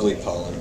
lovely pollen.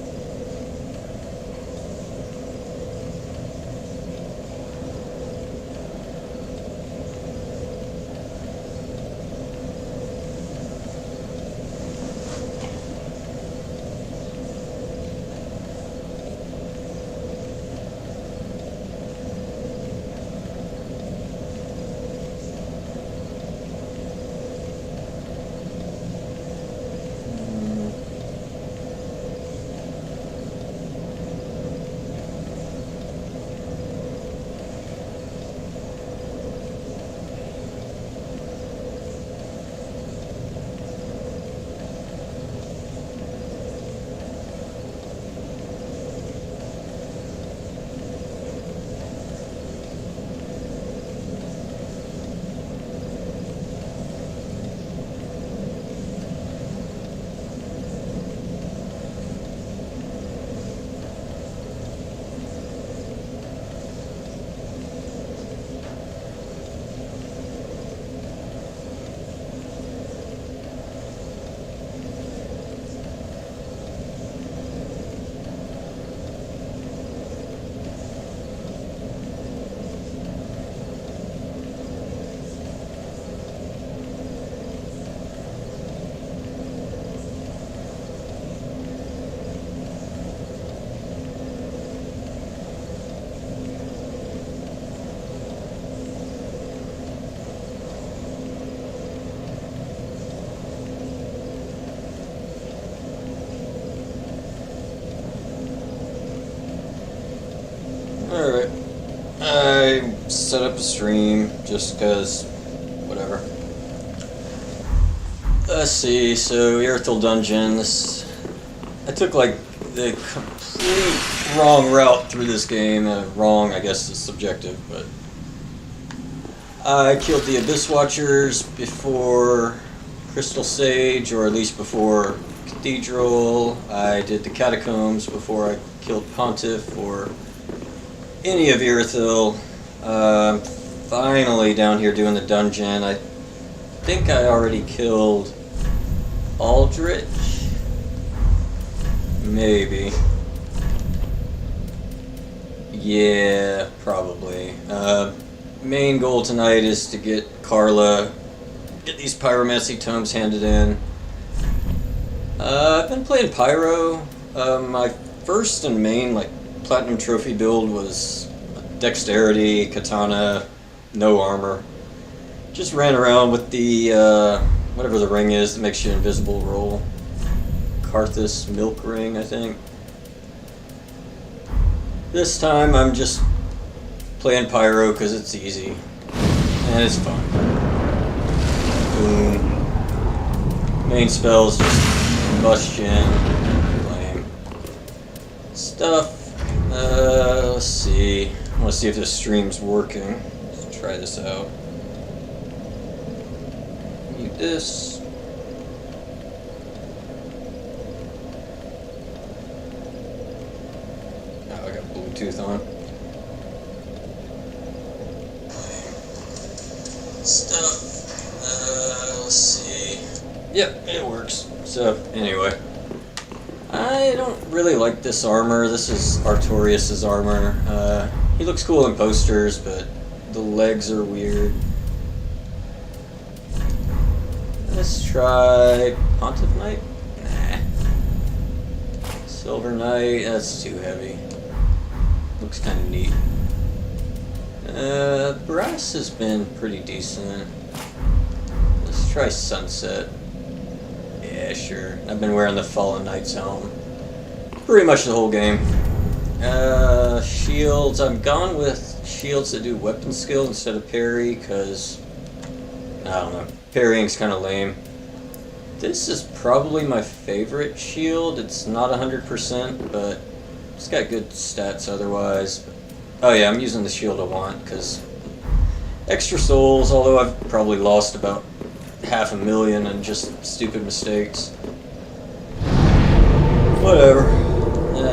Alright, I set up a stream just because, whatever. Let's see, so Irithyll Dungeon, I took like the complete wrong route through this game. Wrong, I guess, is subjective, but I killed the Abyss Watchers before Crystal Sage, or at least before Cathedral. I did the Catacombs before I killed Pontiff or any of Irithyll. Finally down here doing the dungeon. I think I already killed Aldrich. Maybe. Yeah, probably. Main goal tonight is to get Carla, get these pyromancy tomes handed in. I've been playing pyro. My first and main platinum trophy build was dexterity, katana, no armor. Just ran around with the whatever the ring is that makes you invisible roll. Karthus milk ring, I think. This time I'm just playing pyro because it's easy and it's fun. Boom. Main spells just combustion, flame stuff. Let's see. I want to see if this stream's working. Let's try this out. Mute this. Oh, I got Bluetooth on. Stuff. Let's see. Yep, it works. So, anyway. I don't really like this armor. This is Artorias' armor. He looks cool in posters, but the legs are weird. Let's try Pontiff Knight? Nah. Silver Knight, that's too heavy. Looks kind of neat. Brass has been pretty decent. Let's try Sunset. Yeah, sure. I've been wearing the Fallen Knight's helm pretty much the whole game. Shields. I'm gone with shields that do weapon skill instead of parry, because I don't know. Parrying's kind of lame. This is probably my favorite shield. It's not 100%, but it's got good stats otherwise. Oh yeah, I'm using the shield I want, because extra souls, although I've probably lost about 500,000 in just stupid mistakes. Whatever.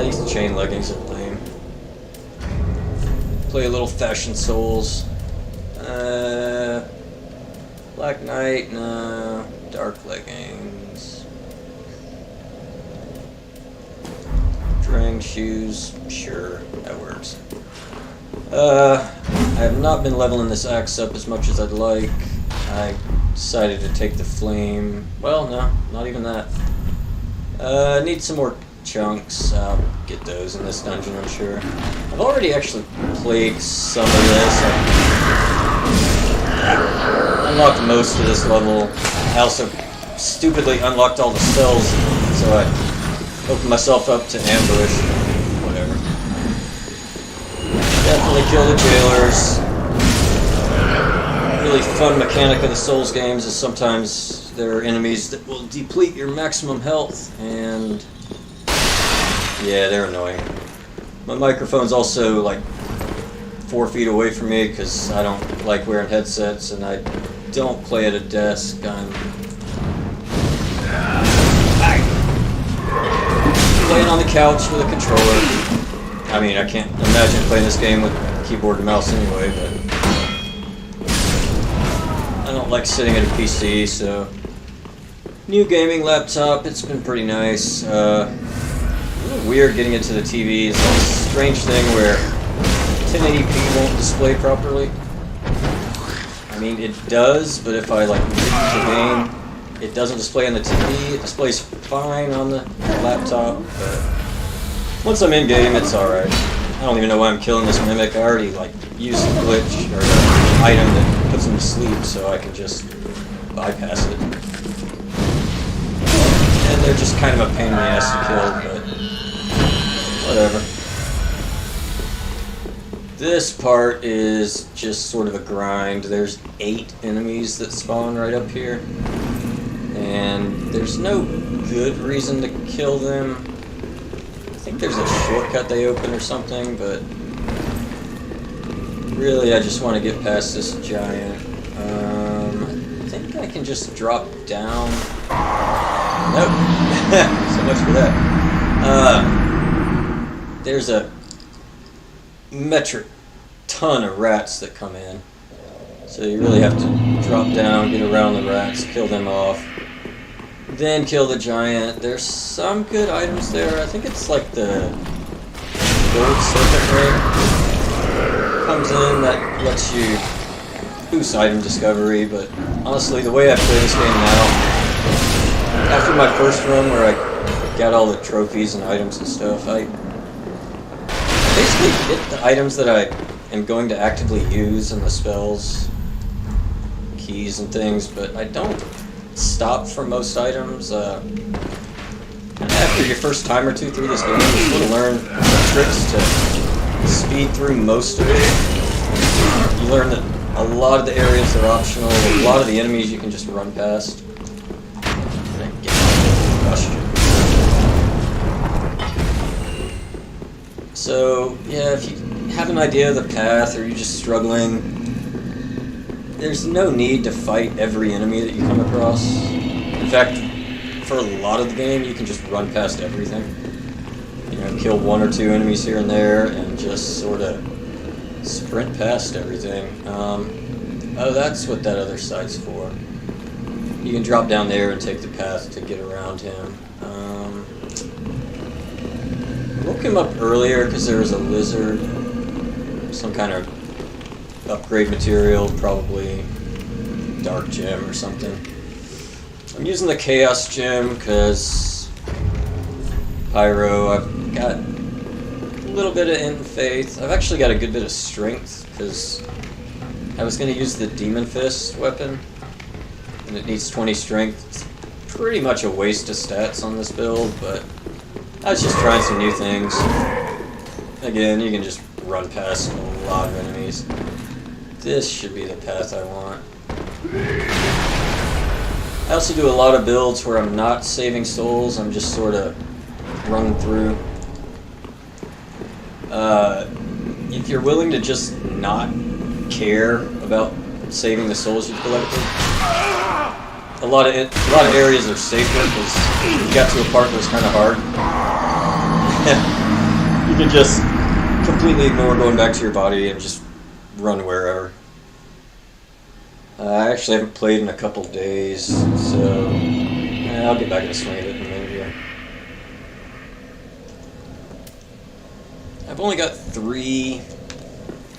These chain leggings are lame. Play a little Fashion Souls. Black Knight, no. Dark leggings. String, shoes, sure, that works. I have not been leveling this axe up as much as I'd like. I decided to take the flame. Well, no, not even that. I need some more chunks. I'll get those in this dungeon, I'm sure. I've already actually played some of this. I unlocked most of this level. I also stupidly unlocked all the cells, so I opened myself up to ambush. Whatever. Definitely kill the jailers. Really fun mechanic of the Souls games is sometimes there are enemies that will deplete your maximum health, and yeah, they're annoying. My microphone's also like 4 feet away from me because I don't like wearing headsets and I don't play at a desk. I'm playing on the couch with a controller. I mean, I can't imagine playing this game with keyboard and mouse anyway, but I don't like sitting at a PC, so new gaming laptop, it's been pretty nice. A little weird getting into the TV. It's a strange thing where 1080p won't display properly. I mean, it does, but if I like move the game, it doesn't display on the TV. It displays fine on the laptop, but once I'm in game, it's alright. I don't even know why I'm killing this mimic. I already like used the glitch or the item that puts him to sleep, so I can just bypass it. And they're just kind of a pain in the ass to kill, but whatever. This part is just sort of a grind. There's 8 enemies that spawn right up here, and there's no good reason to kill them. I think there's a shortcut they open or something, but really I just want to get past this giant. I think I can just drop down. Nope. So much for that. There's a metric ton of rats that come in, so you really have to drop down, get around the rats, kill them off, then kill the giant. There's some good items there. I think it's like the gold serpent ring comes in that lets you boost item discovery, but honestly the way I play this game now, after my first run where I got all the trophies and items and stuff, I basically get the items that I am going to actively use and the spells, keys and things, but I don't stop for most items. After your first time or two through this game, you sort of learn tricks to speed through most of it. You learn that a lot of the areas are optional, a lot of the enemies you can just run past. So, yeah, if you have an idea of the path or you're just struggling, there's no need to fight every enemy that you come across. In fact, for a lot of the game, you can just run past everything. You know, kill 1 or 2 enemies here and there and just sort of sprint past everything. Oh, that's what that other side's for. You can drop down there and take the path to get around him. I woke him up earlier because there was a lizard, some kind of upgrade material, probably dark gem or something. I'm using the chaos gem because pyro. I've got a little bit of in faith. I've actually got a good bit of strength because I was going to use the demon fist weapon, and it needs 20 strength. It's pretty much a waste of stats on this build, but I was just trying some new things. Again, you can just run past a lot of enemies. This should be the path I want. I also do a lot of builds where I'm not saving souls, I'm just sort of running through. If you're willing to just not care about saving the souls you've collected, a lot of areas are safer because you got to a part that was kind of hard. You can just completely ignore going back to your body and just run wherever. I actually haven't played in a couple days, so I'll get back in the swing of it in a minute here. I've only got 3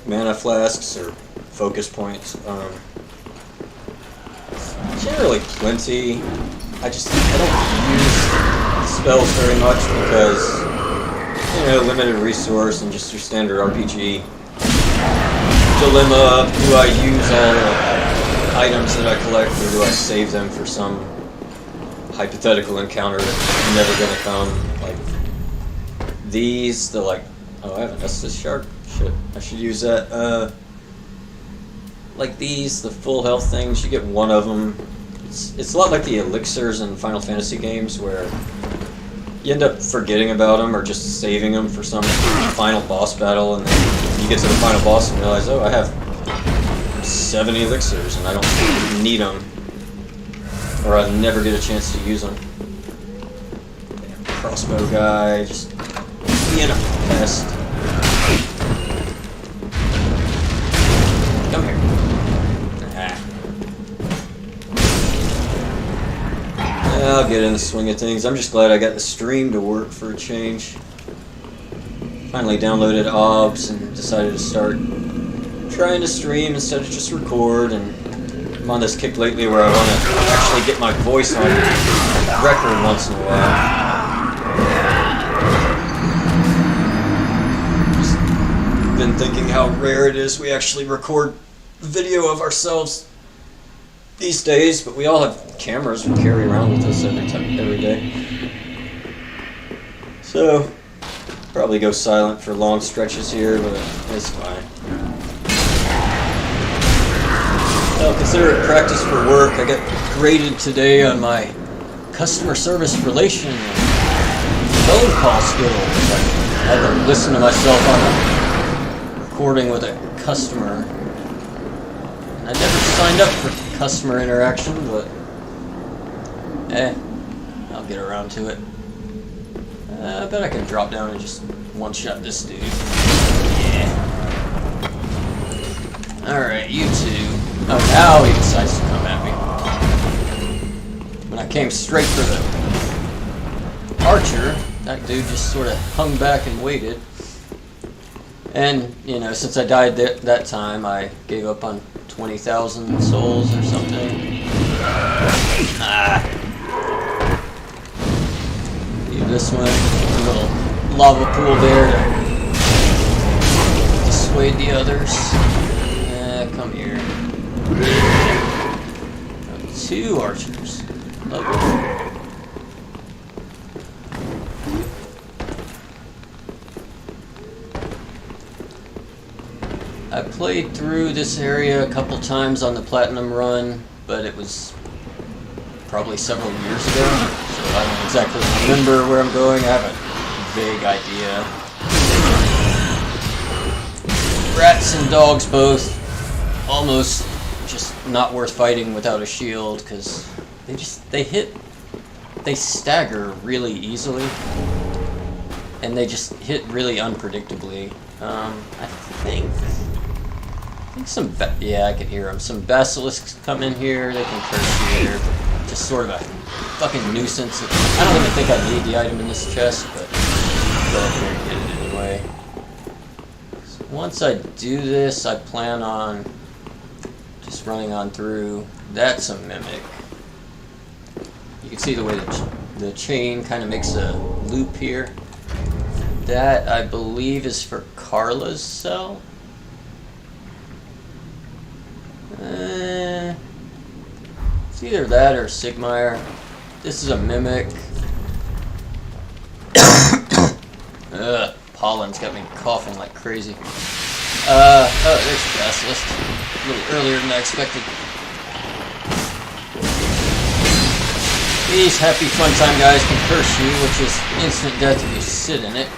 mana flasks or focus points. Generally plenty. I don't use spells very much because, you know, limited resource and just your standard RPG dilemma of do I use all the items that I collect or do I save them for some hypothetical encounter that's never gonna come. Like these, the like, oh, I have an Estus Shark. Shit, I should use that. Like these, the full health things, you get one of them. It's a lot like the elixirs in Final Fantasy games where you end up forgetting about them or just saving them for some final boss battle, and then you get to the final boss and realize, oh, I have 7 elixirs and I don't need them, or I never get a chance to use them. Crossbow guy, just being a pest. Come here. I'll get in the swing of things. I'm just glad I got the stream to work for a change. Finally downloaded OBS and decided to start trying to stream instead of just record, and I'm on this kick lately where I want to actually get my voice on record once in a while. Just been thinking how rare it is we actually record video of ourselves these days, but we all have cameras we carry around with us every day. So, probably go silent for long stretches here, but it's fine. I'll consider it practice for work. I got graded today on my customer service relation and phone call skills. I had to listen to myself on a recording with a customer. I never signed up for customer interaction, but I'll get around to it. I bet I can drop down and just one-shot this dude. Yeah. Alright, you two. Oh, now he decides to come at me. When I came straight for the archer, that dude just sort of hung back and waited. And, you know, since I died that time, I gave up on 20,000 souls or something. Leave this one. A little lava pool there to dissuade the others. Come here. 2 archers. Lovely. I played through this area a couple times on the Platinum run, but it was probably several years ago, so I don't exactly remember where I'm going. I have a vague idea. Rats and dogs both almost just not worth fighting without a shield, because they stagger really easily, and they just hit really unpredictably. I think yeah, I can hear them. Some basilisks come in here, they can curse you here. Just sort of a fucking nuisance. I don't even think I need the item in this chest, but go up here and get it anyway. So once I do this, I plan on just running on through. That's a mimic. You can see the way the chain kind of makes a loop here. That, I believe, is for Carla's cell. It's either that or Sigmire. This is a mimic. Pollen's got me coughing like crazy. Oh, there's the Basilisk. A little earlier than I expected. These happy fun time guys can curse you, which is instant death if you sit in it.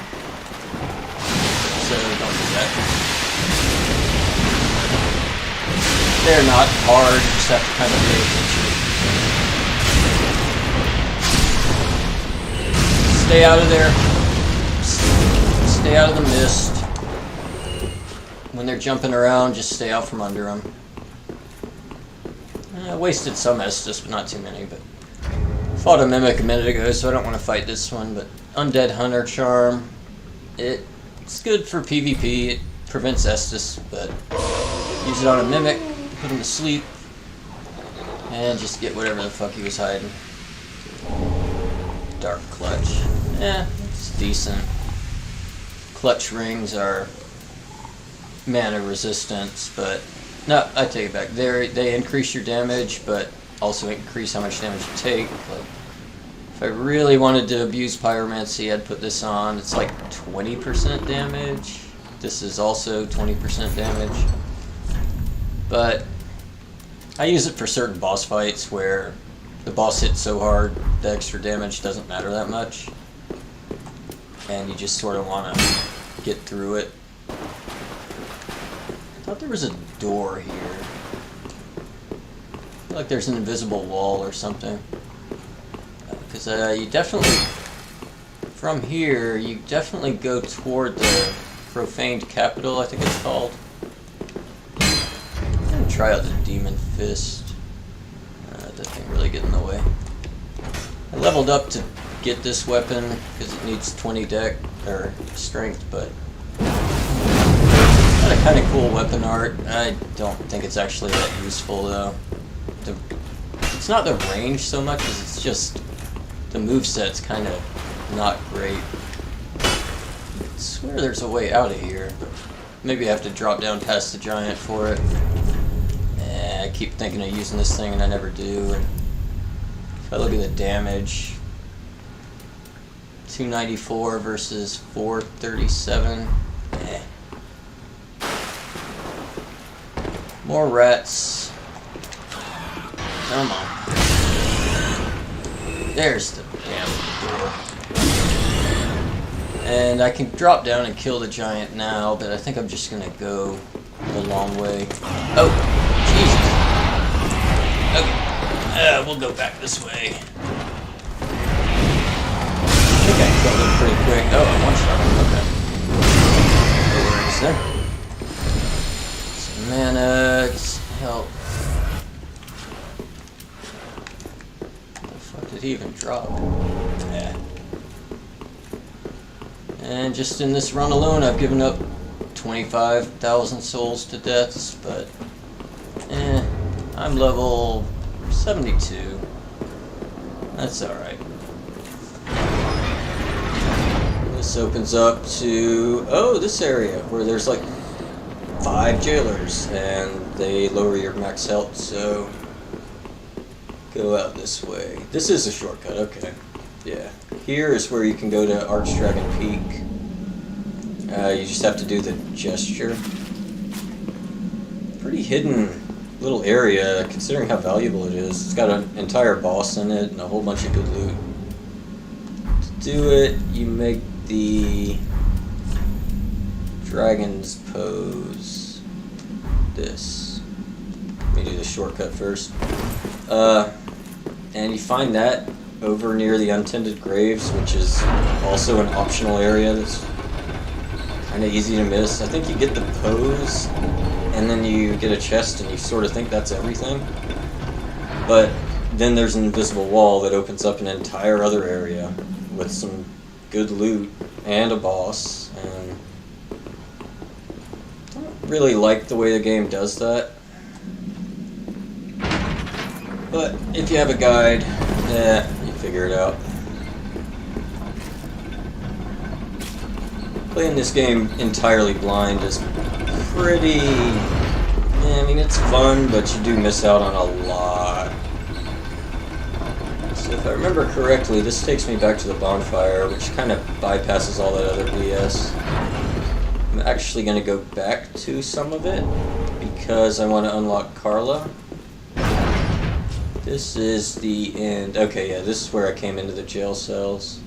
So don't do that. They're not hard, you just have to kind of pay attention. Stay out of there. Stay out of the mist. When they're jumping around, just stay out from under them. I wasted some Estus, but not too many. But fought a Mimic a minute ago, so I don't want to fight this one. But Undead Hunter Charm, it It's good for PvP. It prevents Estus, but use it on a Mimic, put him to sleep, and just get whatever the fuck he was hiding. Dark Clutch. It's decent. Clutch rings are mana resistance, but no, I take it back. They increase your damage, but also increase how much damage you take. Like, if I really wanted to abuse Pyromancy, I'd put this on. It's like 20% damage. This is also 20% damage. But I use it for certain boss fights where the boss hits so hard, the extra damage doesn't matter that much. And you just sort of want to get through it. I thought there was a door here. I feel like there's an invisible wall or something. Because you definitely, from here, you definitely go toward the Profaned Capital, I think it's called. I'm gonna try out the Demon Fist. That thing really get in the way. I leveled up to get this weapon because it needs 20 deck or strength, but got a kind of cool weapon art. I don't think it's actually that useful though. It's not the range so much as it's just the moveset's kind of not great. I swear there's a way out of here. Maybe I have to drop down past the giant for it. I keep thinking of using this thing and I never do. And if I look at the damage, 294 versus 437. More rats. Come on. There's the damn door. And I can drop down and kill the giant now, but I think I'm just gonna go the long way. Oh, Jesus. Okay. We'll go back this way. I think I killed him pretty quick. Oh, I one-shot him. Okay. No worries there. Some mana, some help. What the fuck did he even drop? Yeah. And just in this run alone, I've given up 25,000 souls to deaths, but I'm level 72. That's alright. This opens up to, this area where there's like 5 jailers and they lower your max health, so go out this way. This is a shortcut, okay. Yeah. Here is where you can go to Archdragon Peak. You just have to do the gesture. Pretty hidden little area, considering how valuable it is. It's got an entire boss in it and a whole bunch of good loot. To do it, you make the dragon's pose. This. Let me do the shortcut first. And you find that over near the Untended Graves, which is also an optional area that's kind of easy to miss. I think you get the pose, and then you get a chest, and you sort of think that's everything. But then there's an invisible wall that opens up an entire other area with some good loot and a boss, and I don't really like the way the game does that. But if you have a guide, you figure it out. Playing this game entirely blind is pretty... I mean, it's fun, but you do miss out on a lot. So if I remember correctly, this takes me back to the bonfire, which kind of bypasses all that other BS. I'm actually going to go back to some of it, because I want to unlock Carla. This is the end. Okay, yeah, this is where I came into the jail cells.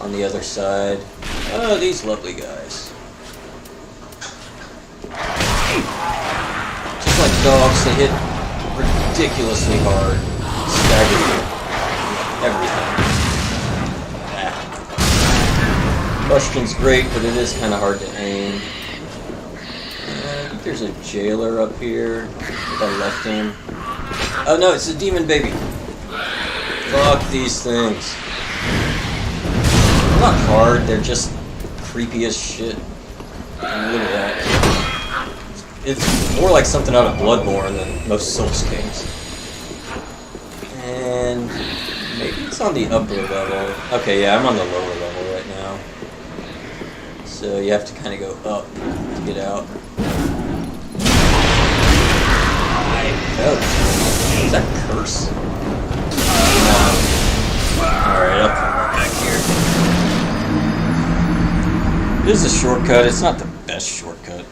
On the other side. Oh, these lovely guys. Just like dogs, they hit ridiculously hard. Staggering everything. Rushton's great, but it is kind of hard to aim. I think there's a jailer up here. I think I left him. Oh no, it's a demon baby. Fuck these things. They're not hard, they're just creepy as shit. And look at that. It's more like something out of Bloodborne than most Souls games. And maybe it's on the upper level. Okay, yeah, I'm on the lower level right now. So you have to kind of go up to get out. Oh, is that curse? No. Alright, I'll come back here. This is a shortcut. It's not the best shortcut.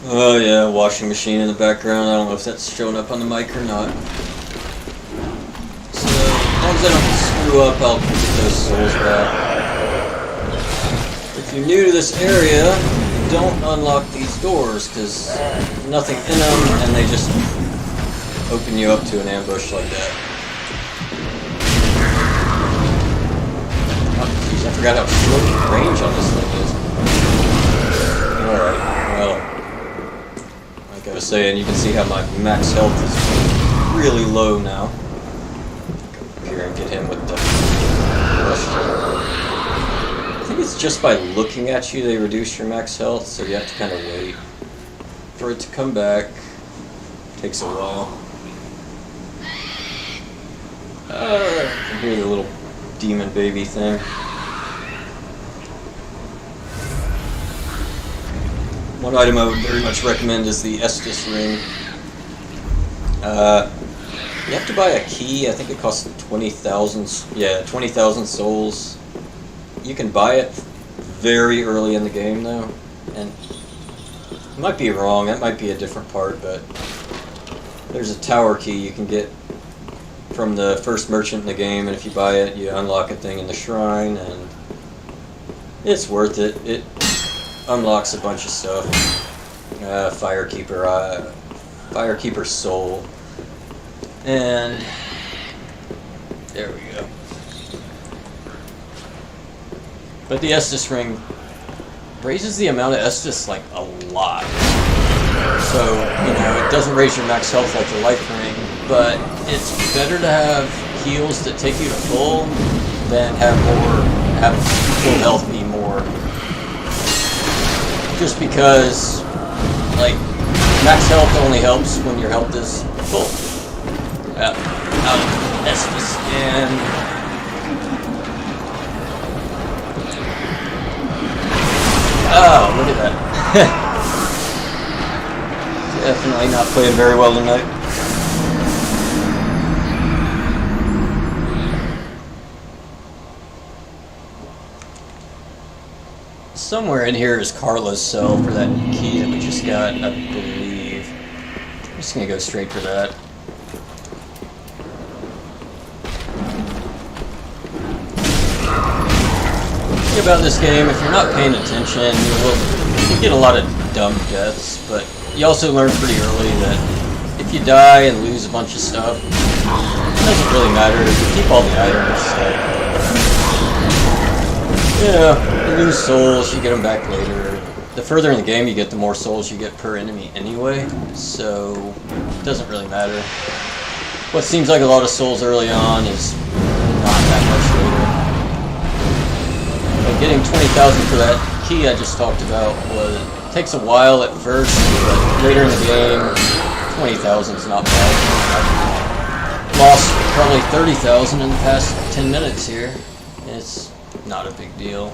Oh yeah, washing machine in the background. I don't know if that's showing up on the mic or not. So, as long as I don't screw up, I'll get those souls back. If you're new to this area, don't unlock these doors, because nothing in them, and they just open you up to an ambush like that. Oh jeez, I forgot how short range on this thing is. Alright, well... Like I was saying, you can see how my max health is really low now. Go up here and get him with the rush. I think it's just by looking at you they reduce your max health, so you have to kind of wait for it to come back. Takes a while. I can hear the little demon baby thing. One item I would very much recommend is the Estus ring. You have to buy a key. I think it costs 20,000. Yeah, 20,000 souls. You can buy it very early in the game, though, and I might be wrong. That might be a different part, but there's a tower key you can get from the first merchant in the game, and if you buy it, you unlock a thing in the shrine, and it's worth it. It unlocks a bunch of stuff. Firekeeper soul. And there we go. But the Estus ring raises the amount of Estus like a lot. So, you know, it doesn't raise your max health like the life ring, but it's better to have heals that take you to full than have full health be more. Just because, like, max health only helps when your health is full. Out of Estus, and oh, look at that. Definitely not playing very well tonight. Somewhere in here is Carla's cell for that key that we just got, I believe. I'm just gonna go straight for that. The thing about this game, if you're not paying attention, you get a lot of dumb deaths, but you also learn pretty early that if you die and lose a bunch of stuff, it doesn't really matter. You keep all the items, so... Yeah, you lose souls, you get them back later. The further in the game you get, the more souls you get per enemy anyway, so it doesn't really matter. What seems like a lot of souls early on is not that much later. But getting 20,000 for that key I just talked about takes a while at first, but later in the game, 20,000 is not bad. I've lost probably 30,000 in the past 10 minutes here. It's not a big deal.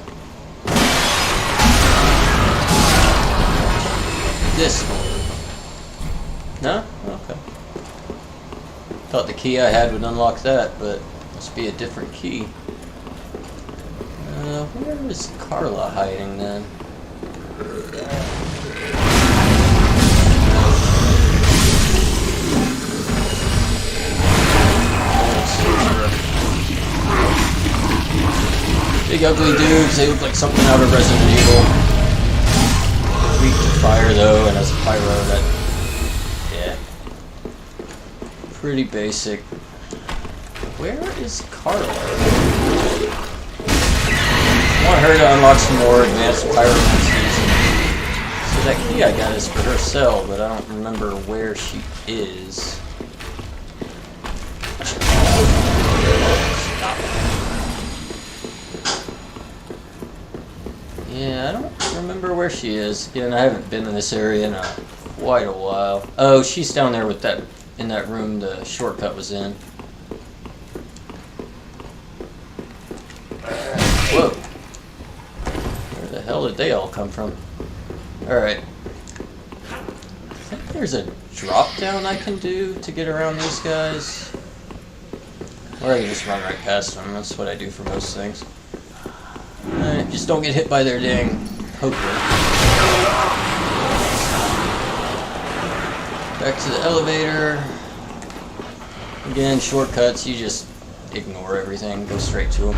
This one. No? Okay. Thought the key I had would unlock that, but must be a different key. Where is Carla hiding then? Big ugly dudes, they look like something out of Resident Evil. Weak to fire though, and as a pyro, that, yeah. Pretty basic. Where is Carla? I want her to unlock some more advanced pyromancies. So that key I got is for her cell, but I don't remember where she is. Stop. Yeah, I don't remember where she is. Again, I haven't been in this area in quite a while. Oh, she's down there with that, in that room the shortcut was in. Whoa. Where the hell did they all come from? Alright. I think there's a drop down I can do to get around these guys. Or I can just run right past them. That's what I do for most things. Alright, just don't get hit by their dang poker. Back to the elevator. Again, shortcuts, you just ignore everything, go straight to them.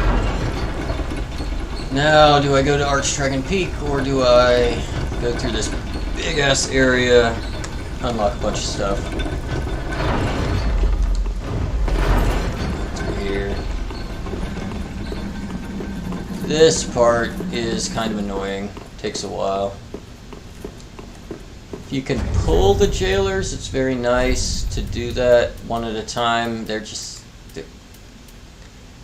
Now, do I go to Archdragon Peak, or do I go through this big-ass area, unlock a bunch of stuff? Here. This part is kind of annoying, takes a while. If you can pull the jailers, it's very nice to do that one at a time. They're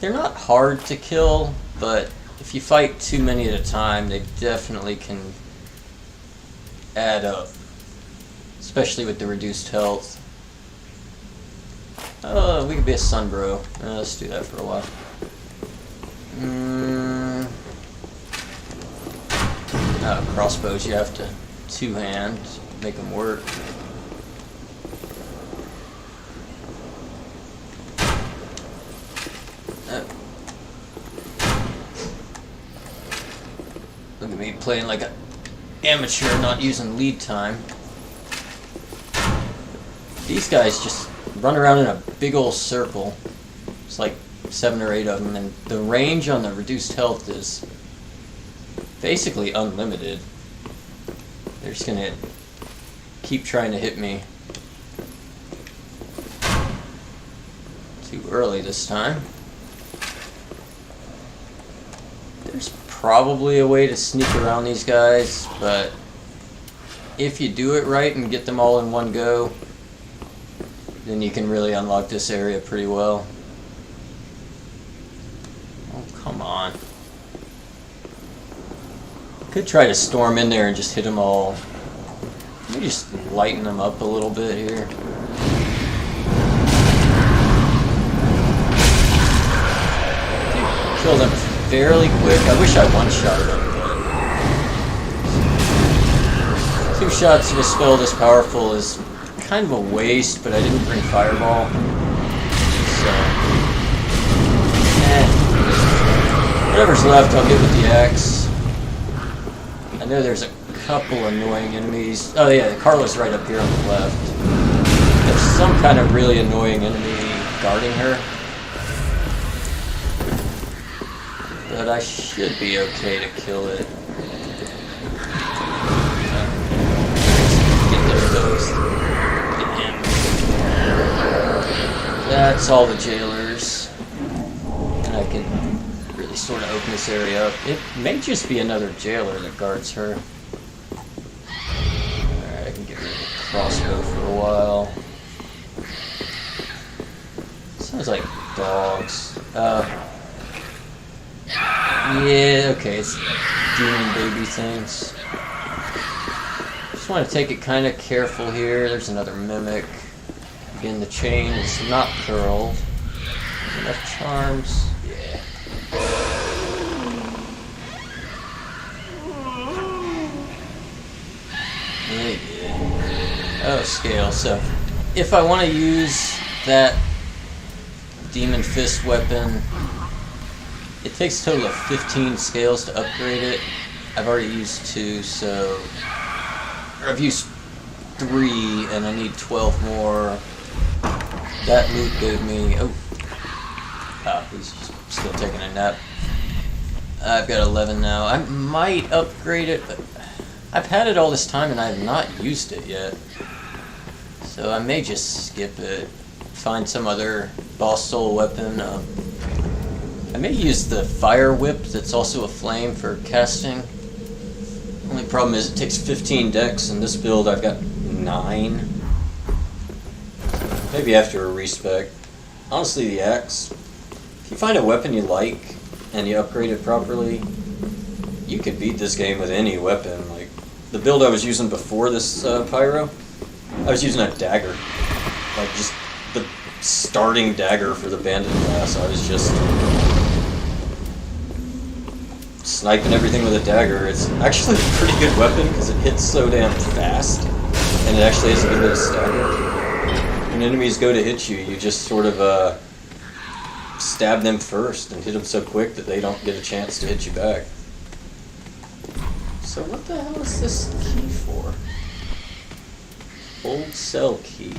not hard to kill, but if you fight too many at a time, they definitely can add up. Especially with the reduced health. Oh, we could be a sunbro. Let's do that for a while. Crossbows you have to two-hand, make them work. Look at me playing like an amateur, not using lead time. These guys just run around in a big old circle. It's like 7 or 8 of them, and the range on the reduced health is basically unlimited. They're just gonna keep trying to hit me. Too early this time. There's probably a way to sneak around these guys, but if you do it right and get them all in one go, then you can really unlock this area pretty well. Oh, come on. Could try to storm in there and just hit them all. Let me just lighten them up a little bit here. Kill them fairly quick. I wish I one-shotted them, but 2 shots of a spell this powerful is kind of a waste, but I didn't bring Fireball. So, whatever's left I'll get with the axe. I know there's a couple annoying enemies. Oh yeah, Carla's right up here on the left. There's some kind of really annoying enemy guarding her. But I should be okay to kill it. Get rid of those. Get him. That's all the jailers. And I can really sort of open this area up. It may just be another jailer that guards her. Alright, I can get rid of the crossbow for a while. Sounds like dogs. Yeah, okay, it's demon baby things. Just want to take it kind of careful here. There's another mimic. Again, the chain is not curled. Enough charms. Yeah. Oh, scale. So, if I want to use that demon fist weapon, It takes a total of 15 scales to upgrade it. I've already used 2, so... Or I've used 3, and I need 12 more. That loot gave me... Oh. Ah, he's still taking a nap. I've got 11 now. I might upgrade it, but I've had it all this time and I have not used it yet. So I may just skip it. Find some other boss soul weapon. I may use the fire whip that's also a flame for casting. Only problem is it takes 15 dex, and this build I've got 9. Maybe after a respec. Honestly, the axe. If you find a weapon you like and you upgrade it properly, you could beat this game with any weapon. Like the build I was using before this pyro, I was using a dagger. Like just the starting dagger for the bandit class. I was just sniping everything with a dagger. It's actually a pretty good weapon because it hits so damn fast, and it actually has a good bit of stagger. When enemies go to hit you, you just sort of stab them first and hit them so quick that they don't get a chance to hit you back. So what the hell is this key for? Old cell key.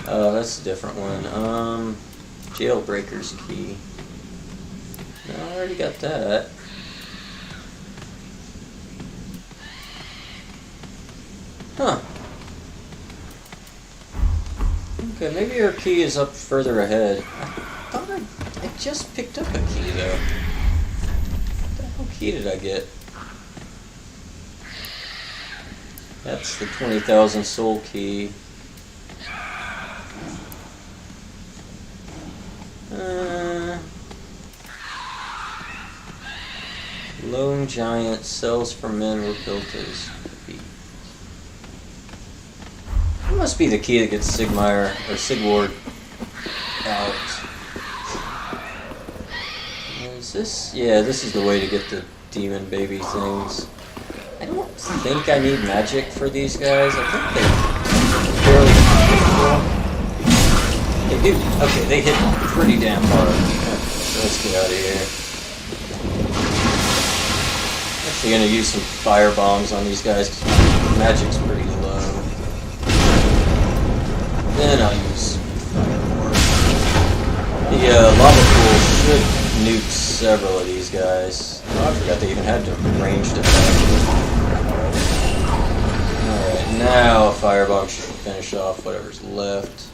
Oh, that's a different one. Jailbreaker's key. No, I already got that. Huh. Okay, maybe our key is up further ahead. I thought I just picked up a key, though. What the hell key did I get? That's the 20,000 soul key. Lone giant cells for men were built as feet. It must be the key that gets Sigmire or Sigward out. Is this? Yeah, this is the way to get the demon baby things. I don't think I need magic for these guys. I think they're fairly powerful. They do. Okay, they hit pretty damn hard. So let's get out of here. Actually gonna use some fire bombs on these guys because magic's pretty low. Then I'll use fire. The lava pool should nuke several of these guys. Oh, I forgot they even had to ranged attack. Alright, now a firebomb should finish off whatever's left.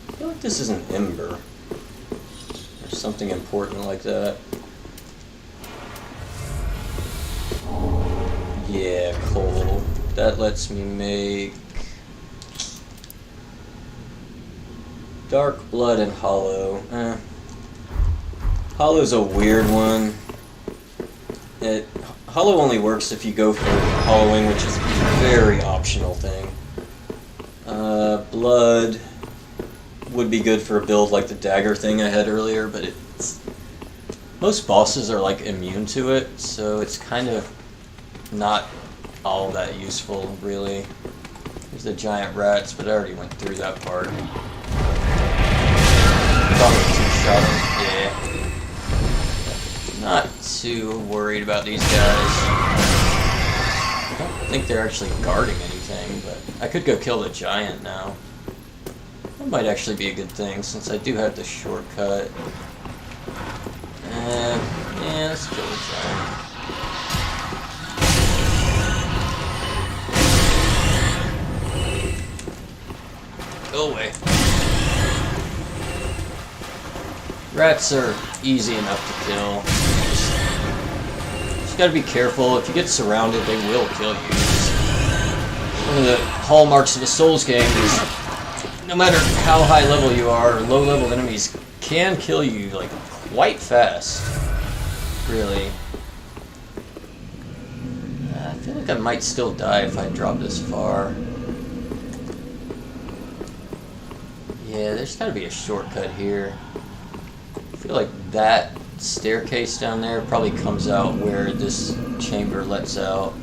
I feel like this is an ember. Or something important like that. Yeah, coal. That lets me make dark blood and hollow. Hollow's a weird one. Hollow only works if you go for hollowing, which is a very optional thing. Blood would be good for a build like the dagger thing I had earlier, but most bosses are like immune to it, so it's kind of not all that useful, really. There's the giant rats, but I already went through that part. Probably two-shot him. Yeah. Not too worried about these guys. I don't think they're actually guarding anything, but I could go kill the giant now. That might actually be a good thing, since I do have the shortcut. Yeah, let's kill the giant. Go away. Rats are easy enough to kill. Just gotta be careful. If you get surrounded, they will kill you. One of the hallmarks of a Souls game is no matter how high level you are, low level enemies can kill you like quite fast. Really. I feel like I might still die if I drop this far. Yeah, there's gotta be a shortcut here. I feel like that staircase down there probably comes out where this chamber lets out.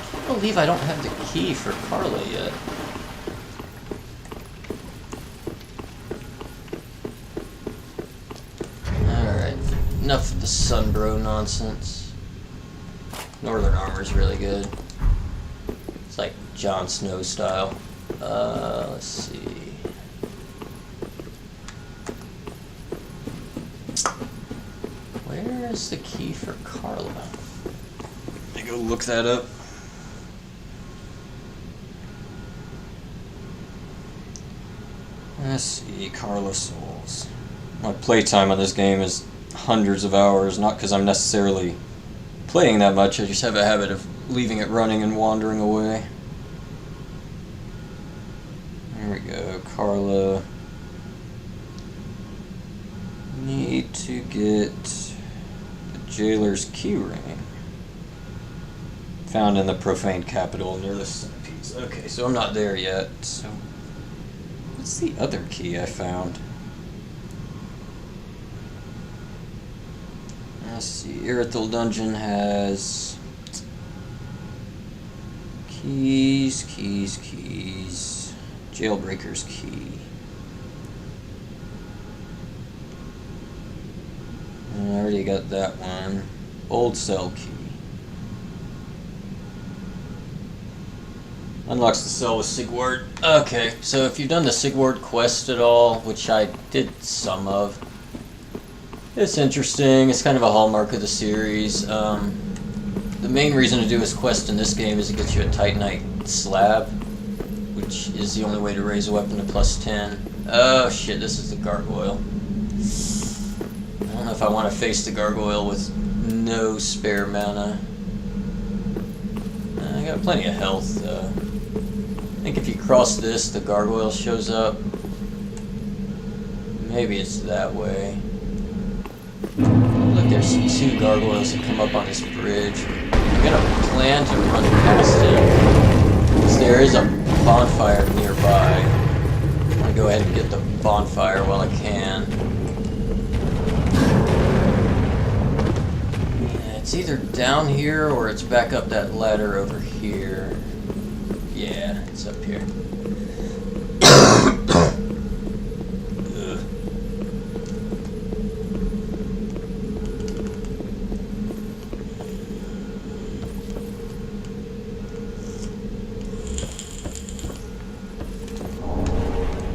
I can't believe I don't have the key for Carla yet. enough of the Sunbro nonsense. Northern Armor's really good. It's like Jon Snow style. Let's see. Where is the key for Carla? Let me go look that up. Let's see, Carla Souls. My playtime on this game is hundreds of hours, not because I'm necessarily playing that much, I just have a habit of leaving it running and wandering away. There we go, Carla. Need to get the Jailer's keyring. Found in the Profane Capital near the centerpiece. Okay, so I'm not there yet, so... What's the other key I found? Let's see, Irithyll Dungeon has... Keys. Jailbreaker's key. I already got that one. Old cell key. Unlocks the cell with Sigward. Okay, so if you've done the Sigward quest at all, which I did some of, it's interesting. It's kind of a hallmark of the series. The main reason to do this quest in this game is it gets you a Titanite slab, which is the only way to raise a weapon to +10. Oh shit, this is the gargoyle. I don't know if I want to face the gargoyle with no spare mana. I got plenty of health though. I think if you cross this, the gargoyle shows up. Maybe it's that way. Look, there's 2 gargoyles that come up on this bridge. I'm gonna plan to run past it, because there is a bonfire nearby. I'm gonna go ahead and get the bonfire while I can. Yeah, it's either down here or it's back up that ladder over here. Yeah, it's up here.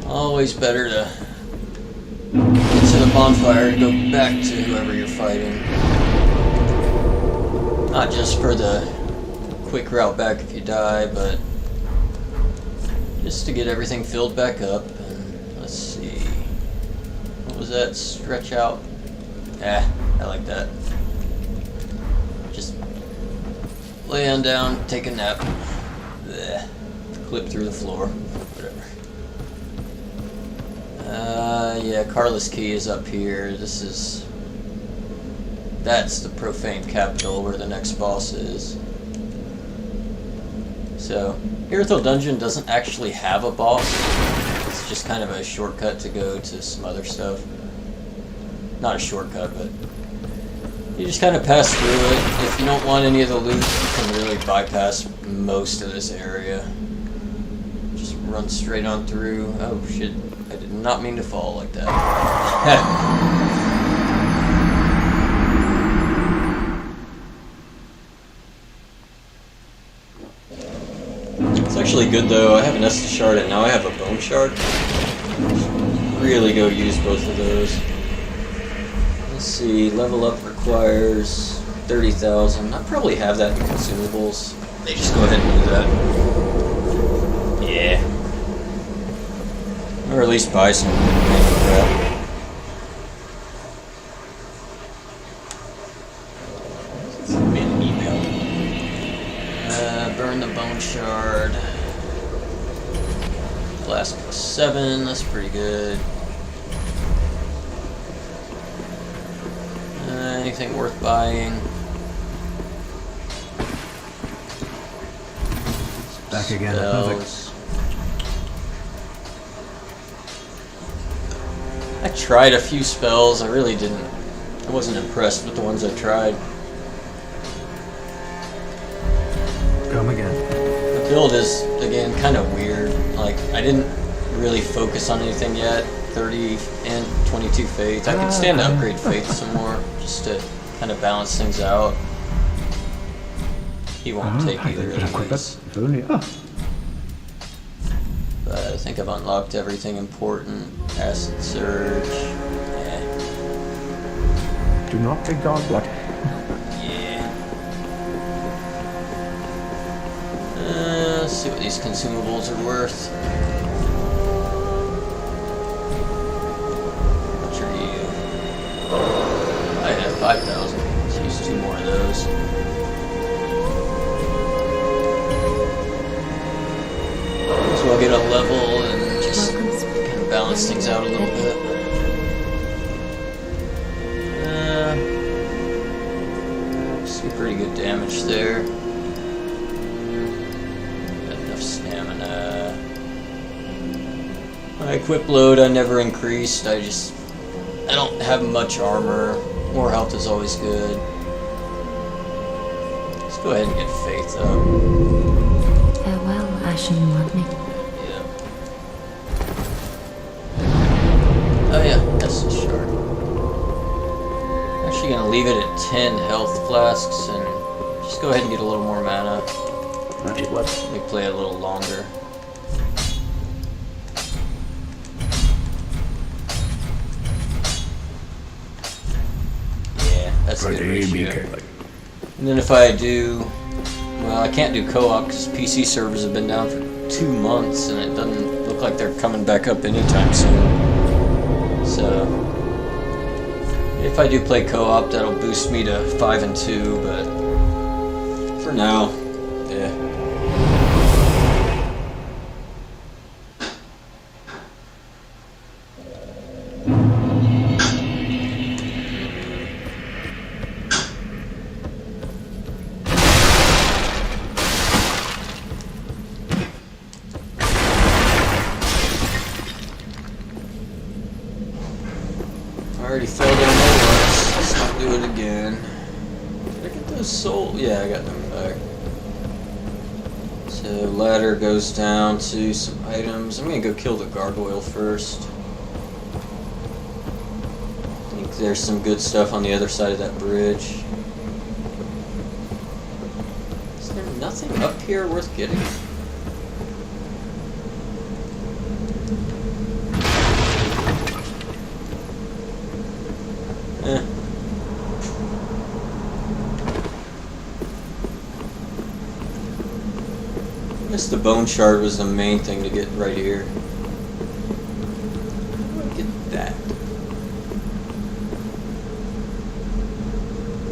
Always better to get to the bonfire and go back to whoever you're fighting. Not just for the quick route back if you die, but just to get everything filled back up. And let's see. What was that? Stretch out? I like that. Just laying down, take a nap. Blech. Clip through the floor. Whatever. Yeah, Carla's key is up here. That's the Profane Capital where the next boss is. So, Irithyll Dungeon doesn't actually have a boss. It's just kind of a shortcut to go to some other stuff. Not a shortcut, but you just kind of pass through it. If you don't want any of the loot, you can really bypass most of this area. Just run straight on through. Oh shit. I did not mean to fall like that. It's actually good though. I have an Estus shard and now I have a bone shard. Really go use both of those. Let's see, level up requires 30,000. I probably have that in consumables. They just go ahead and do that. Yeah. Or at least buy some crap. Send me an email. Burn the bone shard. Blast +7, that's pretty good. Anything worth buying? Back again. Perfect. I tried a few spells, I wasn't impressed with the ones I tried. Come again. The build is, again, kind of weird. Like, I didn't really focus on anything yet. 30 and 22 faith. I could stand to upgrade faith some more, just to kind of balance things out. He won't take either of these. If only. Oh. But I think I've unlocked everything important. Acid Surge. Yeah. Do not take dog blood. Yeah. Let's see what these consumables are worth. How much are you? I have 5,000. Let's use 2 more of those. So I'll get a level and just kind of balance things out a little bit. Some pretty good damage there. Got enough stamina. My equip load I never increased. I don't have much armor. More health is always good. Let's go ahead and get faith up. Farewell, Ashen Magni. Oh yeah, that's the shard. Actually gonna leave it at 10 health flasks and just go ahead and get a little more mana. Let me play a little longer. Yeah, that's a good ratio. And then if I do... Well, I can't do co-op because PC servers have been down for 2 months and it doesn't look like they're coming back up anytime soon. So, if I do play co-op, that'll boost me to 5 and 2, but for now, yeah. I already fell down there once. Let's not do it again. Did I get those soul? Yeah, I got them back. So ladder goes down to some items. I'm gonna go kill the gargoyle first. I think there's some good stuff on the other side of that bridge. Is there nothing up here worth getting? I guess the bone shard was the main thing to get right here. How do I get that?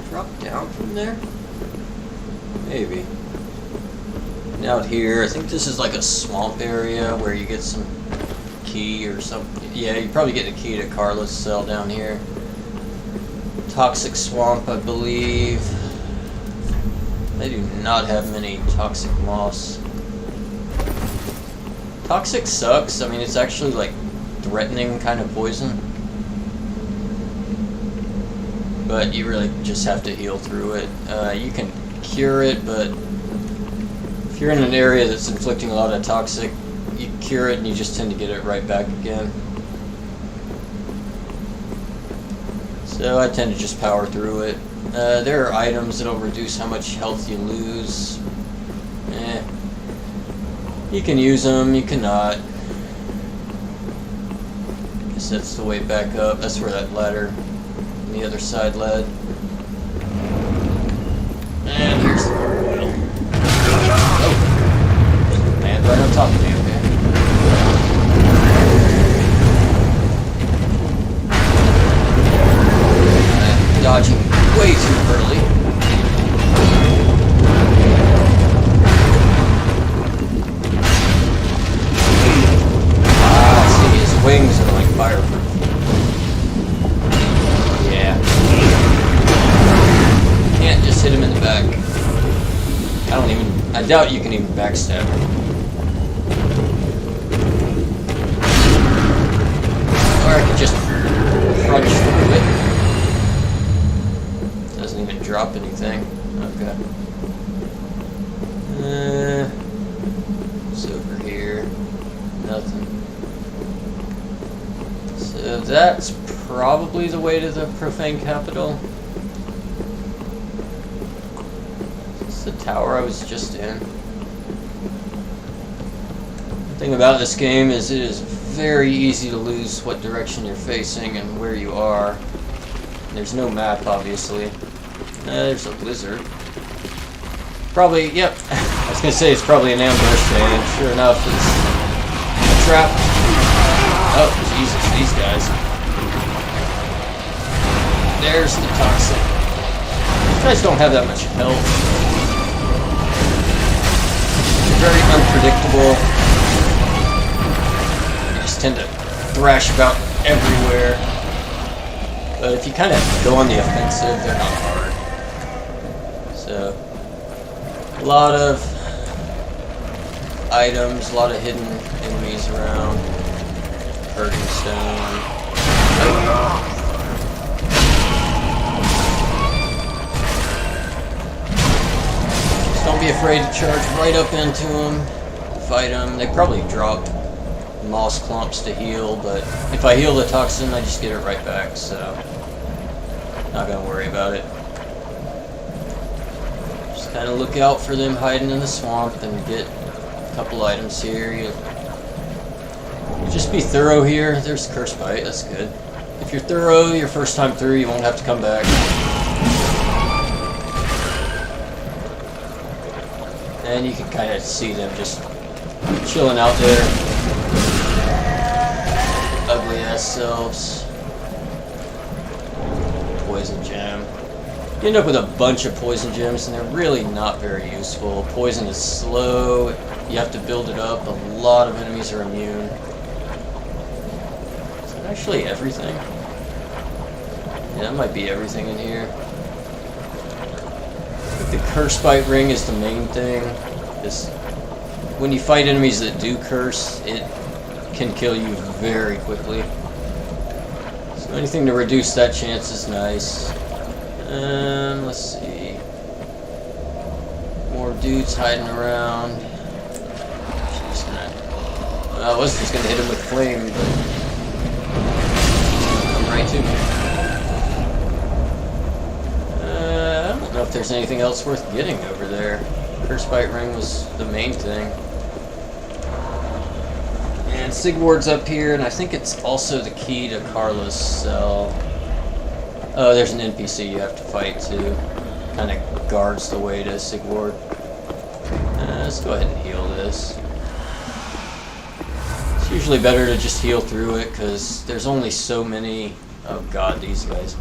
Drop down from there? Maybe. And out here, I think this is like a swamp area where you get some key or something. Yeah, you probably get a key to Carla's cell down here. Toxic swamp, I believe. They do not have many toxic moss. Toxic sucks. I mean, it's actually like threatening kind of poison. But you really just have to heal through it. You can cure it, but if you're in an area that's inflicting a lot of toxic, you cure it and you just tend to get it right back again. So I tend to just power through it. There are items that'll reduce how much health you lose. You can use them, you cannot. Guess that's the way back up. That's where that ladder on the other side led. And here's the gargoyle. Oh! Land right on top of me, okay. Dodging way too early. See, his wings are like fireproof. Yeah. Can't just hit him in the back. I doubt you can even backstab him. Or I could just crunch through it. Doesn't even drop anything. Okay. What's over here? Nothing. So that's probably the way to the profane capital. It's the tower I was just in. The thing about this game is it is very easy to lose what direction you're facing and where you are. There's no map, obviously. There's a lizard. Probably, yep. I was gonna say it's probably an ambush, and sure enough, it's a trap. Oh, Jesus, these guys. There's the toxic. These guys don't have that much health. They're very unpredictable. They just tend to thrash about everywhere. But if you kind of go on the offensive, they're not hard. So, a lot of items, a lot of hidden enemies around. Hurting stone. Just don't be afraid to charge right up into them. Fight them. They probably drop moss clumps to heal, but if I heal the toxin, I just get it right back, so not gonna worry about it. Just kind of look out for them hiding in the swamp, then you get a couple items here. You just be thorough here. There's Curse Bite, that's good. If you're thorough your first time through, you won't have to come back. And you can kind of see them just chilling out there. Ugly ass selves. Poison gem. You end up with a bunch of poison gems and they're really not very useful. Poison is slow. You have to build it up. A lot of enemies are immune. Is that actually everything? Yeah, that might be everything in here. I think the Curse Bite ring is the main thing. Just when you fight enemies that do curse, it can kill you very quickly. So anything to reduce that chance is nice. Let's see. More dudes hiding around. Jeez, I was just gonna hit him with flame, but he's gonna come right to me. I don't know if there's anything else worth getting over there. Curse Bite ring was the main thing. And Sigward's up here, and I think it's also the key to Carla's cell. Oh, there's an NPC you have to fight too. Kind of guards the way to Sigward. Let's go ahead and heal this. It's usually better to just heal through it, because there's only so many... Oh god, these guys.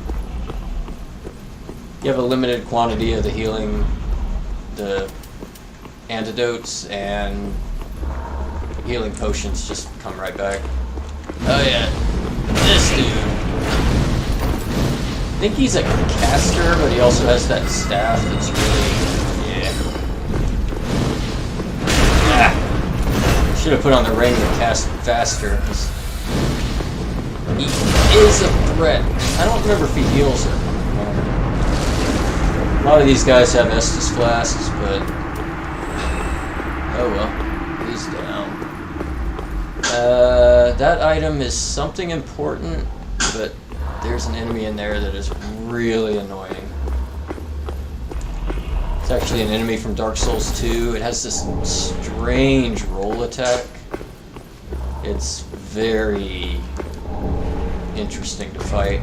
You have a limited quantity of the healing, the antidotes, and healing potions just come right back. Oh yeah, this dude. I think he's a caster, but he also has that staff that's really... yeah. Ah! Should have put on the ring to cast faster. He is a threat. I don't remember if he heals or... A lot of these guys have Estus flasks, but... oh well. He's down. That item is something important, but there's an enemy in there that is really annoying. It's actually an enemy from Dark Souls 2. It has this strange roll attack. It's very interesting to fight.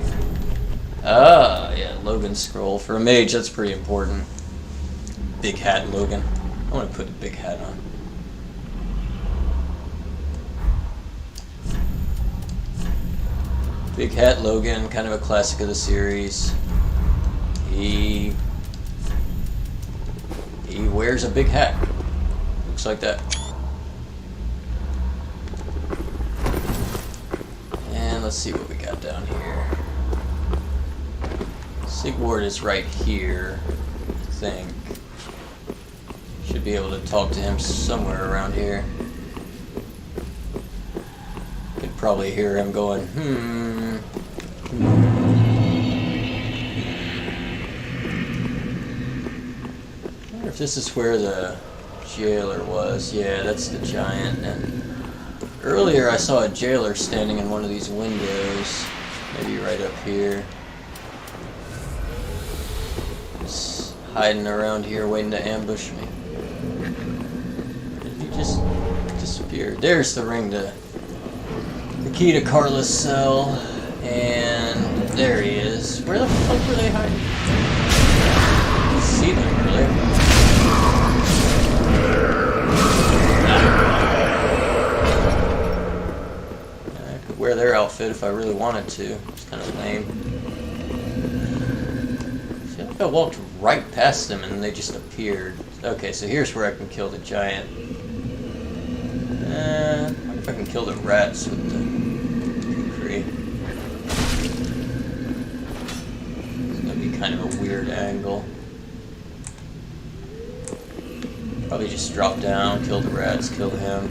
Ah, yeah, Logan scroll. For a mage, that's pretty important. Big hat Logan. I want to put a big hat on. Big Hat Logan, kind of a classic of the series. He wears a big hat. Looks like that. And let's see what we got down here. Sigward is right here, I think. Should be able to talk to him somewhere around here. Could probably hear him going, I wonder if this is where the jailer was. Yeah, that's the giant. And Earlier I saw a jailer standing in one of these windows. Maybe right up here. Just hiding around here waiting to ambush me. Did he just disappear? There's the ring to... the key to Carla's cell. And there he is. Where the fuck were they hiding? I didn't see them earlier. I could wear their outfit if I really wanted to. It's kind of lame. I feel like I walked right past them and they just appeared. Okay, so here's where I can kill the giant. I wonder if I can kill the rats with the kukri. It's gonna be kind of a weird angle. Probably just drop down, kill the rats, kill him.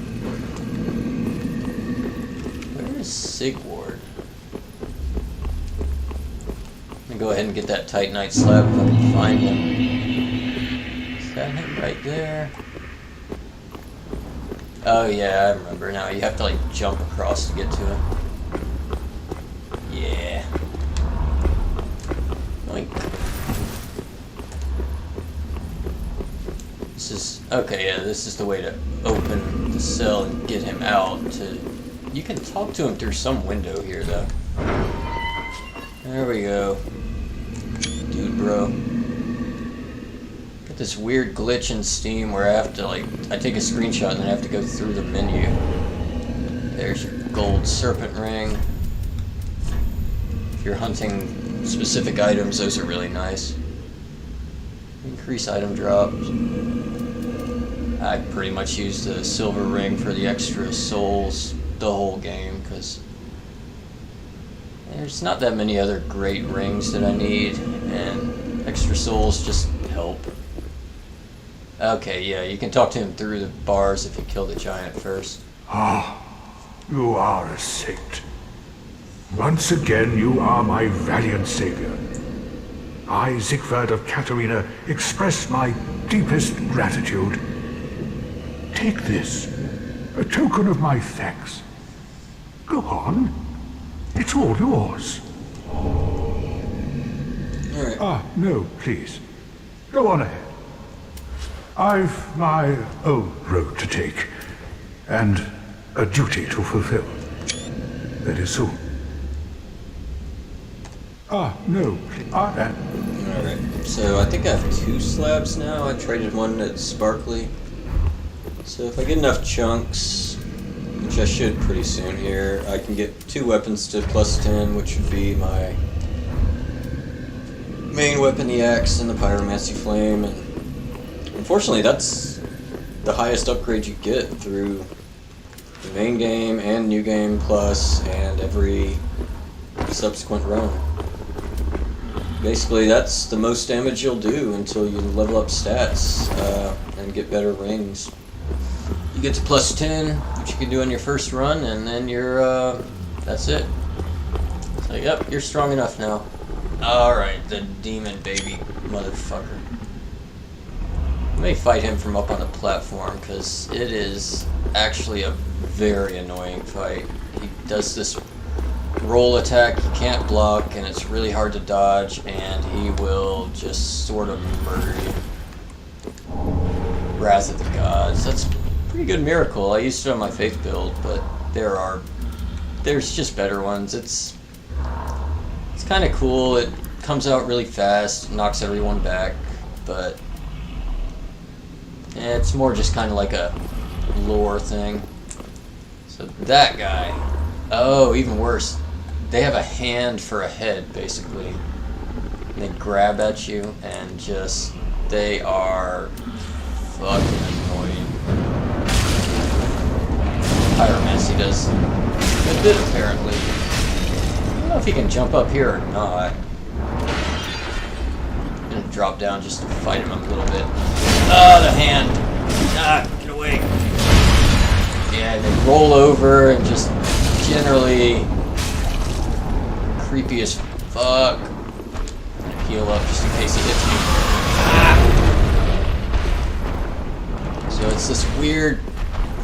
Where is Sigward? I'm gonna go ahead and get that Titanite slab if I can find him. Is that him right there? Oh yeah, I remember now. You have to like jump across to get to him. Yeah. Like. This is okay. Yeah, this is the way to open the cell and get him out. You can talk to him through some window here, though. There we go, dude, bro. Got this weird glitch in Steam where I have to I take a screenshot and then I have to go through the menu. There's your gold serpent ring. If you're hunting specific items, those are really nice. Increase item drops. I pretty much use the silver ring for the extra souls the whole game, because there's not that many other great rings that I need, and extra souls just help. Okay, yeah, you can talk to him through the bars if you kill the giant first. Ah, you are a saint. Once again, you are my valiant savior. I, Siegfried of Katarina, express my deepest gratitude. Take this, a token of my thanks. Go on. It's all yours. Alright. Ah, no, please. Go on ahead. I've my own road to take, and a duty to fulfill. Very soon. Ah, no. Alright, so I think I have 2 slabs now. I traded one that's sparkly. So if I get enough chunks, which I should pretty soon here, I can get 2 weapons to +10, which would be my main weapon, the axe, and the pyromancy flame. And unfortunately, that's the highest upgrade you get through the main game and New Game Plus and every subsequent run. Basically, that's the most damage you'll do until you level up stats and get better rings. You get to +10, which you can do on your first run, and then you're, that's it. So, yep, you're strong enough now. Alright, the demon baby motherfucker. I may fight him from up on the platform, because it is actually a very annoying fight. He does this roll attack you can't block, and it's really hard to dodge, and he will just sort of murder you. Wrath of the Gods. That's a pretty good miracle. I used it on my faith build, but there's just better ones. It's kind of cool. It comes out really fast, knocks everyone back, but it's more just kind of like a lore thing. So that guy, oh, even worse. They have a hand for a head, basically. And they grab at you, and just, they are fucking annoying. Pyromancy does a good bit, apparently. I don't know if he can jump up here or not. I'm gonna drop down just to fight him a little bit. Ah, the hand! Ah, get away! Yeah, they roll over and just generally creepy as fuck. Heal up just in case he hits me. Ah! So it's this weird,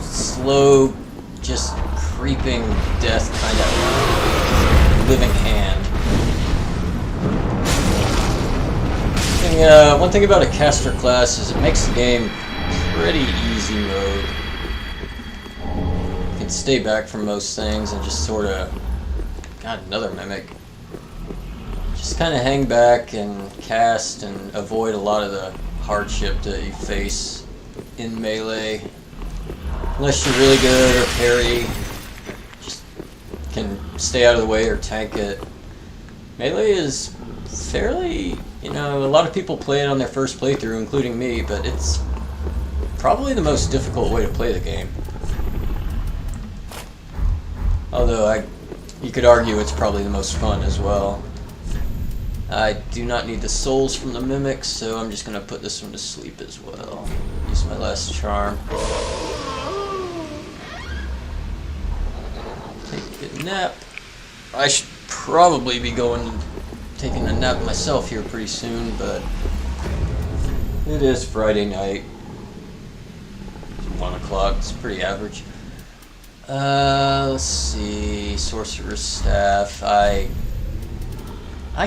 slow, just creeping death kind of living hand. One thing about a caster class is it makes the game pretty easy mode. You can stay back from most things and just sort of... God, another mimic. Just kind of hang back and cast and avoid a lot of the hardship that you face in melee. Unless you're really good or parry, just can stay out of the way or tank it. Melee is fairly, you know, a lot of people play it on their first playthrough, including me, but it's probably the most difficult way to play the game. Although you could argue it's probably the most fun as well. I do not need the souls from the mimics, so I'm just going to put this one to sleep as well. Use my last charm. Take a nap. I should probably be taking a nap myself here pretty soon, but it is Friday night. It's 1 o'clock, it's pretty average. Let's see, Sorcerer's Staff. I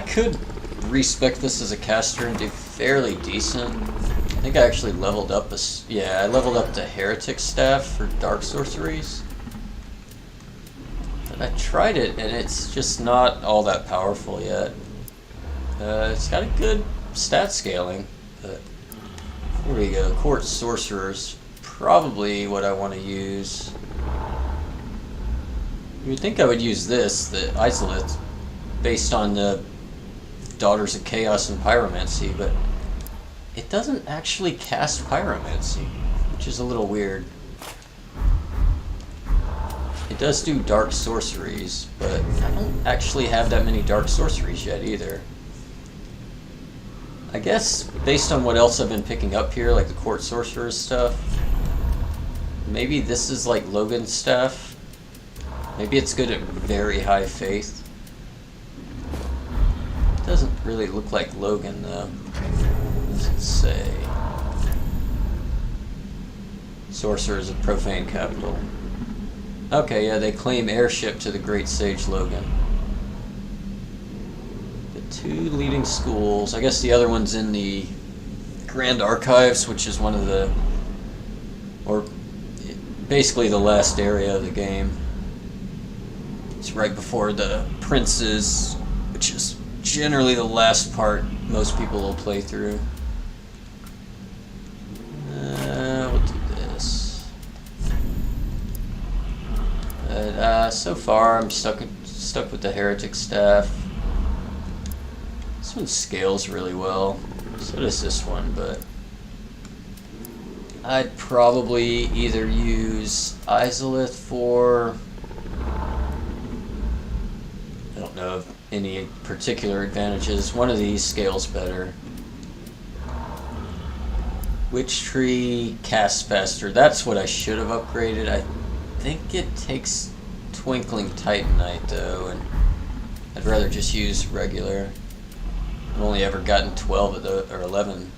could respec this as a caster and do fairly decent. I think I actually leveled up I leveled up the Heretic Staff for Dark Sorceries. But I tried it and it's just not all that powerful yet. It's got a good stat scaling, but here we go. Court Sorcerers, probably what I want to use. You'd think I would use this, the Isolith, based on the Daughters of Chaos and Pyromancy, but it doesn't actually cast Pyromancy, which is a little weird. It does do Dark Sorceries, but I don't actually have that many Dark Sorceries yet either. I guess, based on what else I've been picking up here, like the Court Sorcerer's stuff, maybe this is like Logan's Staff. Maybe it's good at very high faith. It doesn't really look like Logan though. What does it say? Sorcerers of Profane Capital. Okay, yeah, they claim heirship to the Great Sage Logan. The 2 leading schools. I guess the other one's in the Grand Archives, which is one of the... or basically the last area of the game. It's right before the Princes, which is generally the last part most people will play through. We'll do this. But so far I'm stuck with the Heretic Staff. This one scales really well. So does this one, but I'd probably either use Isolith for... I don't know of any particular advantages. One of these scales better. Witch Tree casts faster. That's what I should have upgraded. I think it takes Twinkling Titanite though, and I'd rather just use regular. I've only ever gotten 12 of the, or 11.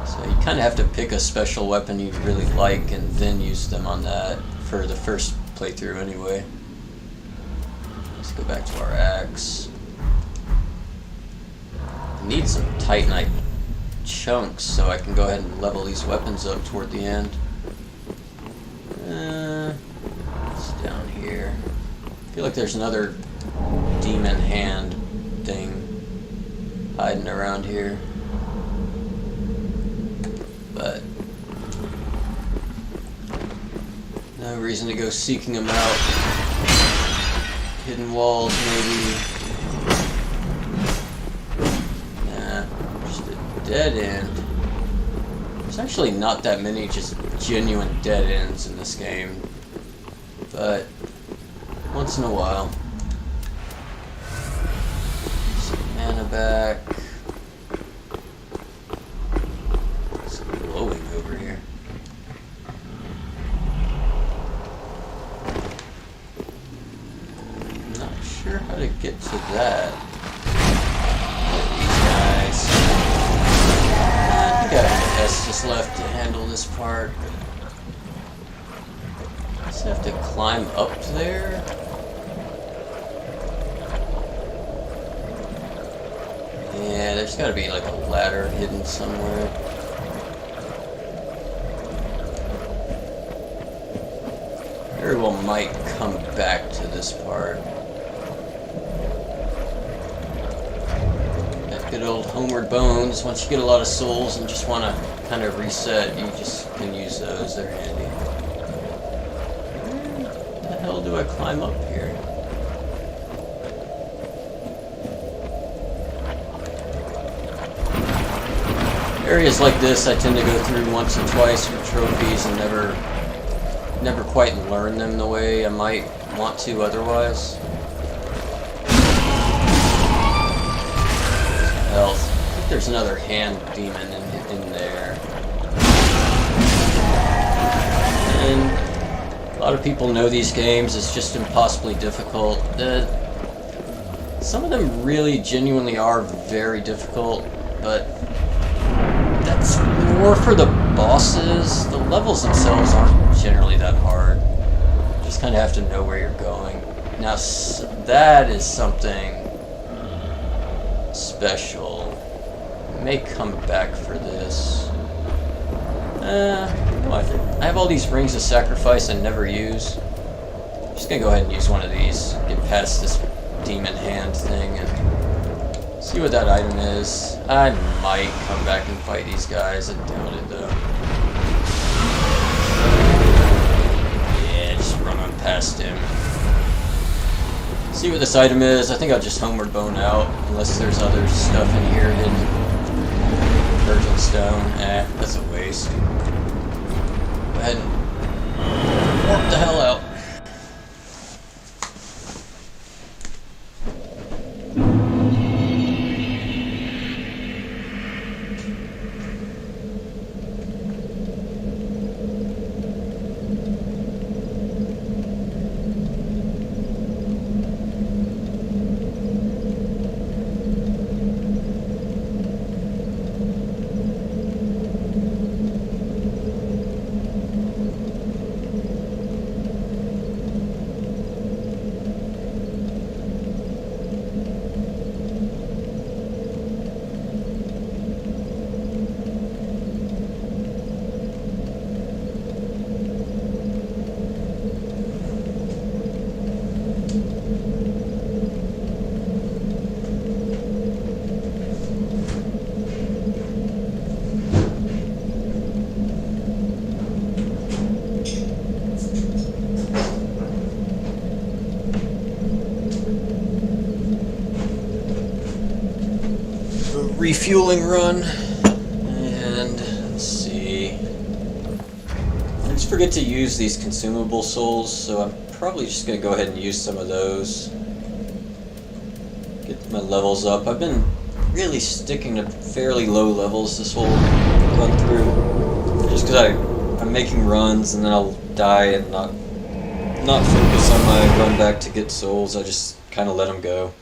So you kind of have to pick a special weapon you really like and then use them on that for the first playthrough anyway. Let's go back to our axe. I need some Titanite chunks so I can go ahead and level these weapons up toward the end. It's down here. I feel like there's another demon hand thing hiding around here. But no reason to go seeking them out. Hidden walls, maybe. Nah, just a dead end. There's actually not that many just genuine dead ends in this game. But once in a while. Some mana back. It's glowing over here. Sure how to get to that. These guys. I think I have an S just left to handle this part. Just have to climb up there. Yeah, there's gotta be like a ladder hidden somewhere. Very well might come back to this part. That good old homeward bones, once you get a lot of souls and just want to kind of reset, you just can use those, they're handy. Where the hell do I climb up here? Areas like this I tend to go through once or twice for trophies and never quite learn them the way I might want to otherwise. Health. I think there's another hand demon in there. And a lot of people know these games, it's just impossibly difficult. Some of them really genuinely are very difficult, but that's more for the bosses. The levels themselves aren't generally that hard. You just kind of have to know where you're going. Now that is something special. I may come back for this. I have all these rings of sacrifice I never use. I'm just gonna go ahead and use one of these. Get past this demon hand thing and see what that item is. I might come back and fight these guys. I doubt it though. Yeah, just run on past him. See what this item is. I think I'll just homeward bone out, unless there's other stuff in here hidden. Virgin stone. That's a waste. Go ahead and warp the hell out. Refueling run, and let's see. I just forget to use these consumable souls, so I'm probably just gonna go ahead and use some of those. Get my levels up. I've been really sticking to fairly low levels this whole run through, just because I'm making runs and then I'll die and not focus on my run back to get souls. I just kind of let them go.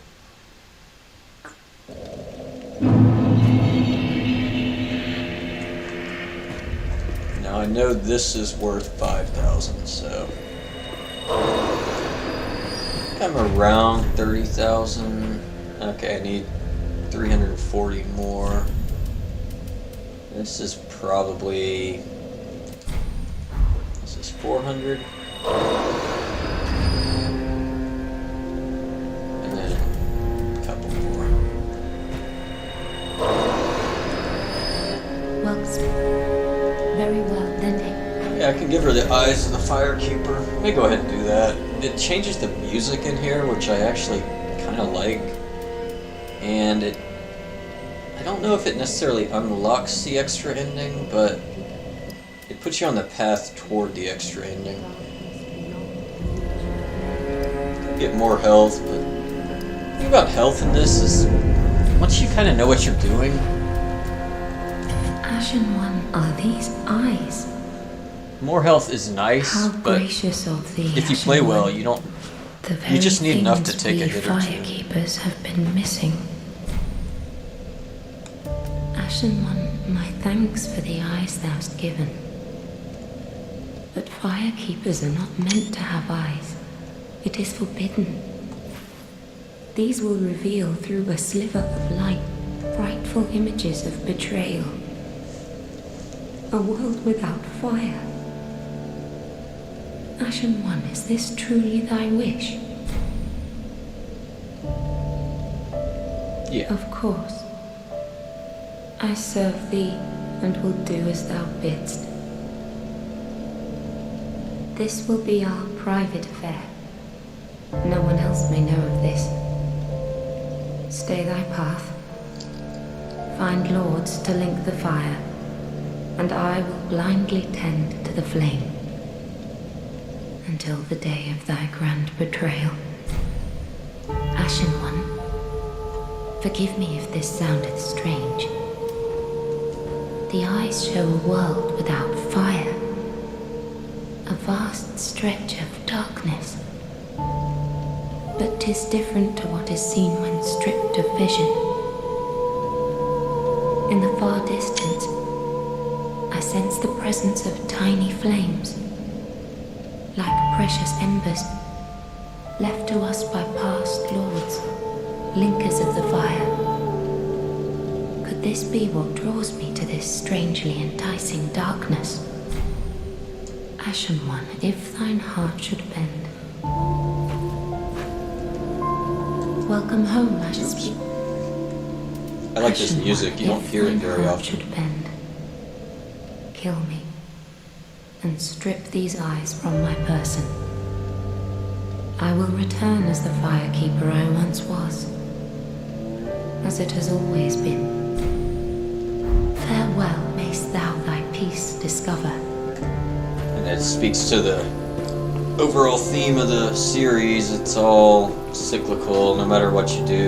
I know this is worth 5,000, so I'm around 30,000. Okay, I need 340 more. This is 400. And then a couple more. Very well, then. Yeah, I can give her the eyes of the Firekeeper. Let me go ahead and do that. It changes the music in here, which I actually kind of like. And I don't know if it necessarily unlocks the extra ending, but it puts you on the path toward the extra ending. Get more health, but the thing about health in this is once you kind of know what you're doing. Ashen One, are these eyes? More health is nice, How but gracious of thee, if you Ashen play well, One. you don't. The You just need enough to things take a we hit or two. Firekeepers have been missing. Ashen One, my thanks for the eyes thou'st given. But firekeepers are not meant to have eyes. It is forbidden. These will reveal through a sliver of light frightful images of betrayal. A world without fire. Ashen One, is this truly thy wish? Yeah. Of course. I serve thee and will do as thou bidst. This will be our private affair. No one else may know of this. Stay thy path. Find lords to link the fire, and I will blindly tend to the flame until the day of thy grand betrayal. Ashen One, forgive me if this soundeth strange. The eyes show a world without fire, a vast stretch of darkness. But 'tis different to what is seen when stripped of vision. In the far distance, I sense the presence of tiny flames, like precious embers, left to us by past lords, linkers of the fire. Could this be what draws me to this strangely enticing darkness? Ashen One, if thine heart should bend. Welcome home, Ashen. I like this music, you don't hear it very often. Should bend. Kill me, and strip these eyes from my person. I will return as the firekeeper I once was, as it has always been. Farewell, mayst thou thy peace discover. And it speaks to the overall theme of the series. It's all cyclical. No matter what you do,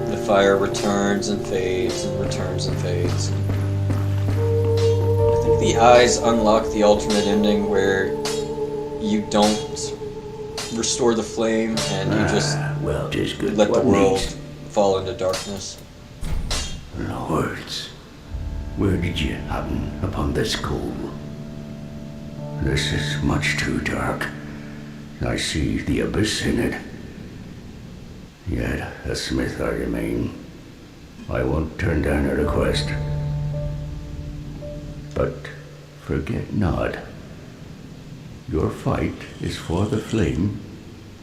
the fire returns and fades and returns and fades. I think the eyes unlock the alternate ending where you don't restore the flame and you just let the world fall into darkness. Lords, where did you happen upon this coal? This is much too dark. I see the abyss in it. Yet a smith I remain. I won't turn down a request. But forget not, your fight is for the flame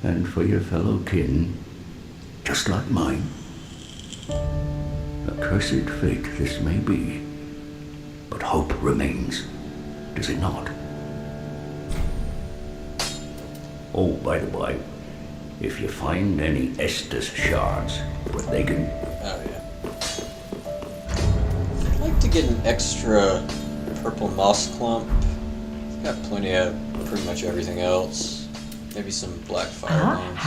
and for your fellow kin, just like mine. A cursed fate this may be, but hope remains, does it not? Oh, by the by, if you find any Estus shards, what they can... Oh yeah. I'd like to get an extra purple moss clump. I've got plenty of pretty much everything else. Maybe some black fire bombs.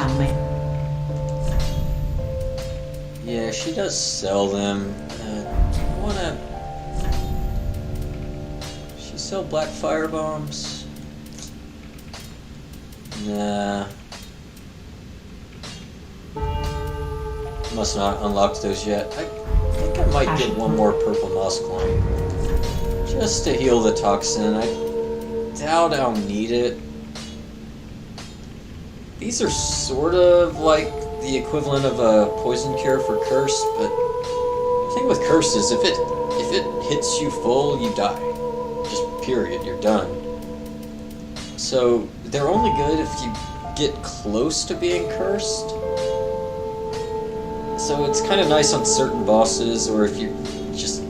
Yeah, she does sell them. I wanna... She sell black fire bombs? Nah. Must not unlock those yet. I think I might get one more purple moss clump. Just to heal the toxin. I doubt I'll need it. These are sort of like the equivalent of a poison cure for curse, but the thing with curse is if it hits you full, you die. Just period, you're done. So they're only good if you get close to being cursed. So it's kind of nice on certain bosses, or if you just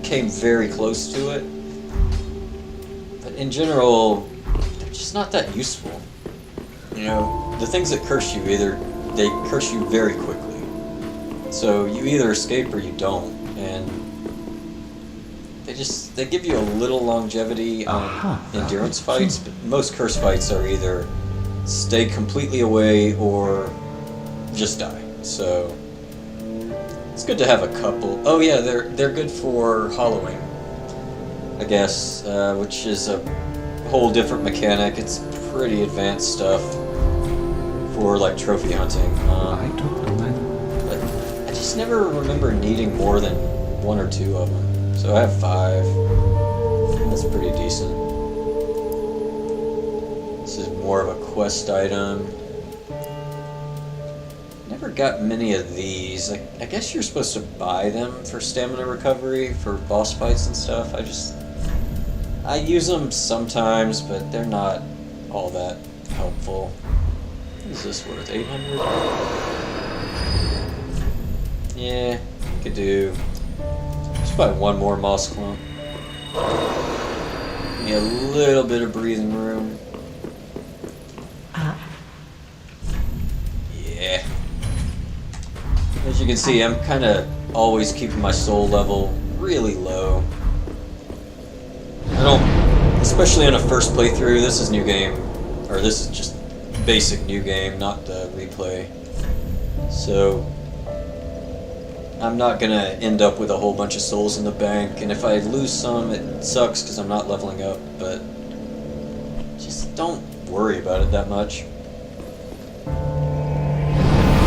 came very close to it. But in general, they're just not that useful. You know, the things that curse you, they curse you very quickly. So you either escape or you don't, and they give you a little longevity on endurance fights, but most curse fights are either stay completely away or just die. So it's good to have a couple. Oh yeah, they're good for hollowing, I guess, which is a whole different mechanic. It's pretty advanced stuff for like trophy hunting. But I just never remember needing more than one or two of them. So I have 5. That's pretty decent. This is more of a quest item. Never got many of these. I guess you're supposed to buy them for stamina recovery for boss fights and stuff. I use them sometimes, but they're not all that helpful. What is this worth? 800? Yeah, could do. Just buy one more moss clump. Give me a little bit of breathing room. Yeah. As you can see, I'm kind of always keeping my soul level really low. I don't, especially on a first playthrough, this is new game, or this is just basic new game, not the replay. So, I'm not gonna end up with a whole bunch of souls in the bank, and if I lose some, it sucks because I'm not leveling up, but just don't worry about it that much.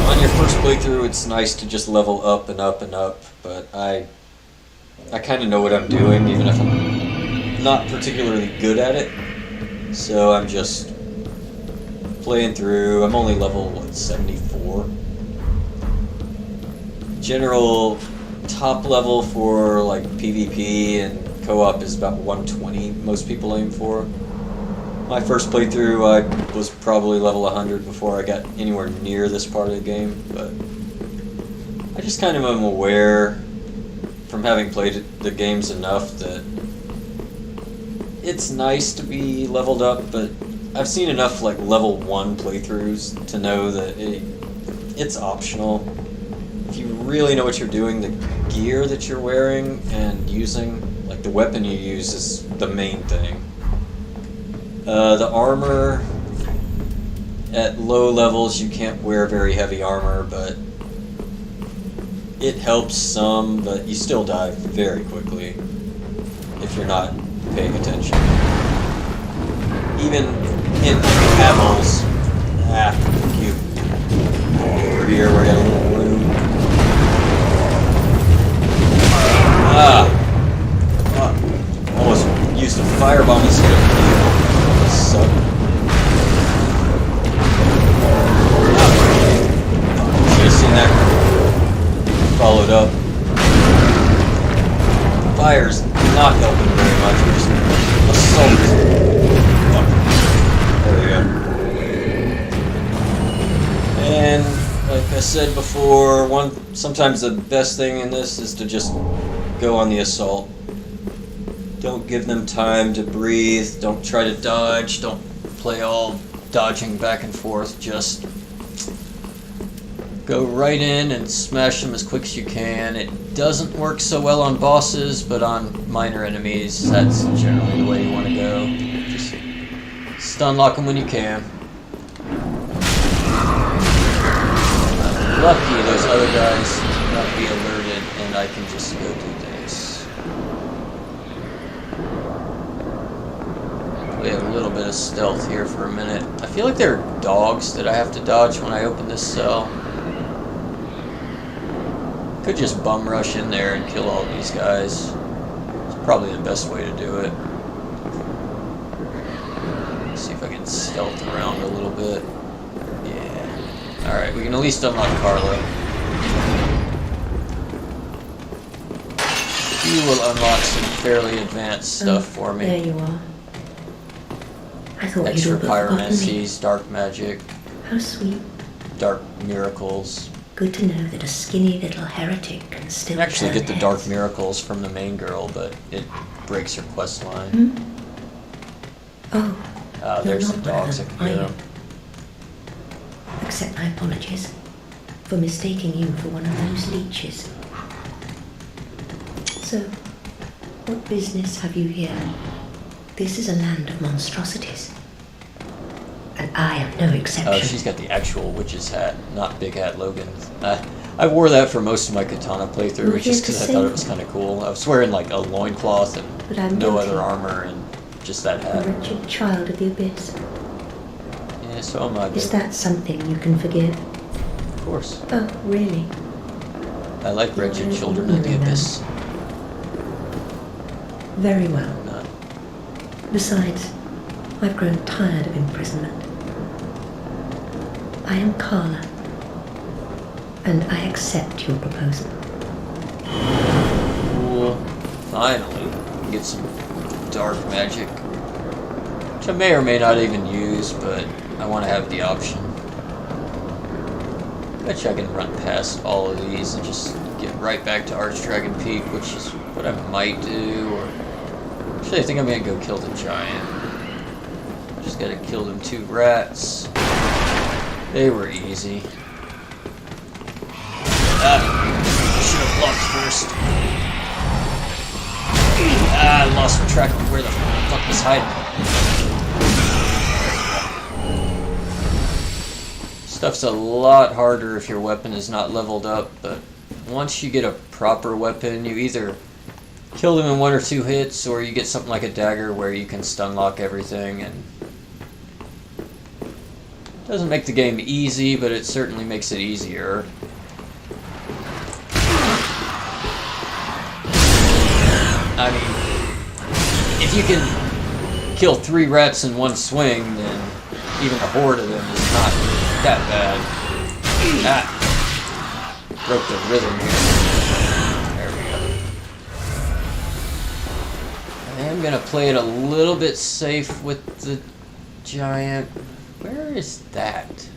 On your first playthrough, it's nice to just level up and up and up, but I kind of know what I'm doing, even if I'm not particularly good at it. So I'm just playing through. I'm only level, what, 74? General top level for like PvP and co-op is about 120, most people aim for. My first playthrough, I was probably level 100 before I got anywhere near this part of the game, but I just kind of am aware from having played the games enough that it's nice to be leveled up, but I've seen enough like level 1 playthroughs to know that it's optional. If you really know what you're doing, the gear that you're wearing and using, like the weapon you use, is the main thing. The armor, at low levels you can't wear very heavy armor, but it helps some, but you still die very quickly if you're not paying attention. Even in camels, cute. Over here we got a little room. Almost used a firebomb instead of suck. Should have seen that. Followed up. Fire's not helping very much. We're just assault. There we go. And like I said before, sometimes the best thing in this is to just go on the assault. Don't give them time to breathe. Don't try to dodge. Don't play all dodging back and forth. Just go right in and smash them as quick as you can. It doesn't work so well on bosses, but on minor enemies, that's generally the way you want to go. Just stun lock them when you can. Lucky those other guys will not be alerted, and I can just go do this. Play a little bit of stealth here for a minute. I feel like there are dogs that I have to dodge when I open this cell. Could just bum rush in there and kill all these guys. It's probably the best way to do it. Let's see if I can stealth around a little bit. Yeah. Alright, we can at least unlock Carla. You will unlock some fairly advanced stuff for me. There you are. I thought Extra you'd all but forgotten me. pyromancies, dark magic, How sweet. dark miracles. Good to know that a skinny little heretic can You still can actually turn get the dark heads. miracles from the main girl, but it breaks her quest line. Oh, There's you're the not one of dogs, I them, can are get you? them. Accept my apologies for mistaking you for one of those leeches. So, what business have you here? This is a land of monstrosities. And I am no exception. Oh, she's got the actual witch's hat, not Big Hat Logan's. I wore that for most of my katana playthrough, We're just here to because I thought it was save kind of cool. I was wearing like a loincloth But I'm and no guilty. other armor and just that A hat. wretched child of the abyss. Yeah, so am I. Is But that something you can forgive? of course. Oh, really? I like wretched You're children of the ordinary abyss. Very well. Not Besides, I've grown tired of imprisonment. I am Carla, and I accept your proposal. Cool. Finally, get some dark magic, which I may or may not even use, but I want to have the option. Bet you I can run past all of these and just get right back to Archdragon Peak, which is what I might do. Or actually, I think I'm gonna go kill the giant. Just gotta kill them 2 rats. They were easy. I should have blocked first. I lost track of where the fuck was hiding. Stuff's a lot harder if your weapon is not leveled up, but once you get a proper weapon, you either kill them in 1 or 2 hits, or you get something like a dagger where you can stun lock everything, and doesn't make the game easy, but it certainly makes it easier. I mean, if you can kill 3 rats in 1 swing, then even a horde of them is not that bad. Ah! Broke the rhythm here. There we go. I am gonna play it a little bit safe with the giant. Where is that?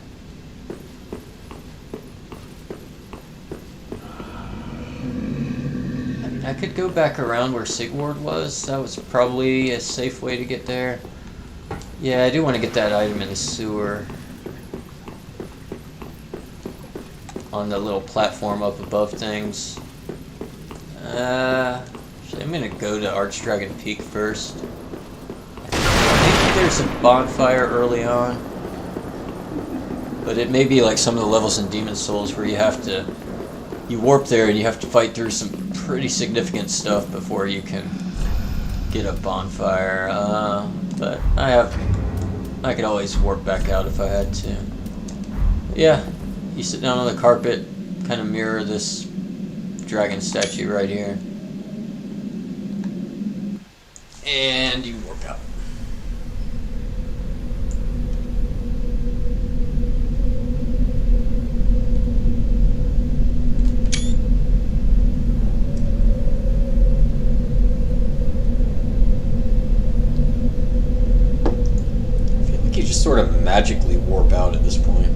I mean, I could go back around where Sigward was. That was probably a safe way to get there. Yeah, I do want to get that item in the sewer. On the little platform up above things. Actually, I'm gonna go to Archdragon Peak first. I think there's a bonfire early on. But it may be like some of the levels in Demon Souls where you warp there and you have to fight through some pretty significant stuff before you can get a bonfire. But I could always warp back out if I had to. But yeah, you sit down on the carpet, kind of mirror this dragon statue right here. And you warp out. Sort of magically warp out at this point.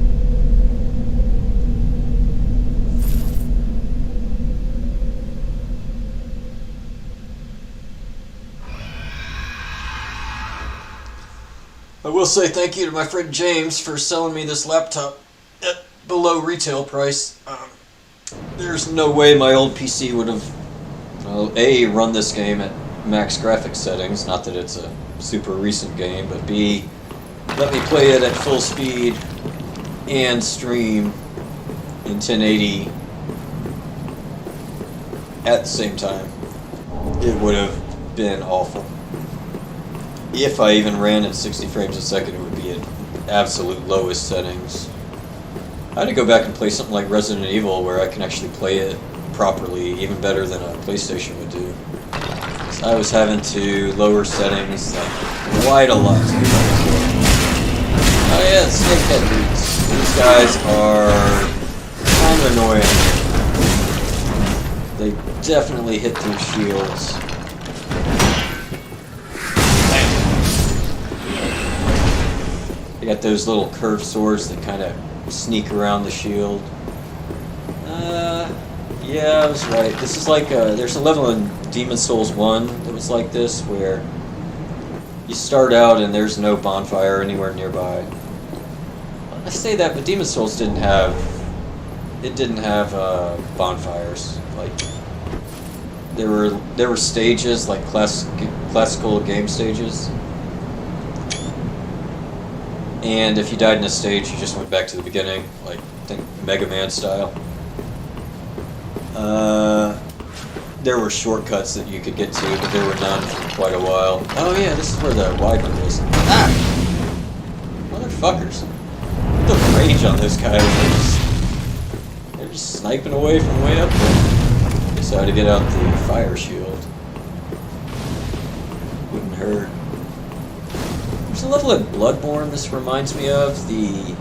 I will say thank you to my friend James for selling me this laptop at below retail price. There's no way my old PC would have, well, A, run this game at max graphics settings, not that it's a super recent game, but B, let me play it at full speed and stream in 1080 at the same time. It would have been awful. If I even ran at 60 frames a second, it would be at absolute lowest settings. I had to go back and play something like Resident Evil where I can actually play it properly, even better than a PlayStation would do. So I was having to lower settings like quite a lot. Oh yeah, the snakehead dudes. These guys are kind of annoying. They definitely hit through shields. They got those little curved swords that kind of sneak around the shield. Yeah, I was right. This is like there's a level in Demon Souls 1 that was like this, where you start out and there's no bonfire anywhere nearby. I say that, but Demon Souls didn't have bonfires. Like there were stages, like classical game stages, and if you died in a stage, you just went back to the beginning, like I think Mega Man style. There were shortcuts that you could get to, but there were none for quite a while. Oh yeah, this is where the wyvern is. Ah! Motherfuckers. The range on those guys, they're just sniping away from way up there. Guess I had to get out the fire shield. Wouldn't hurt. There's a level in Bloodborne this reminds me of, the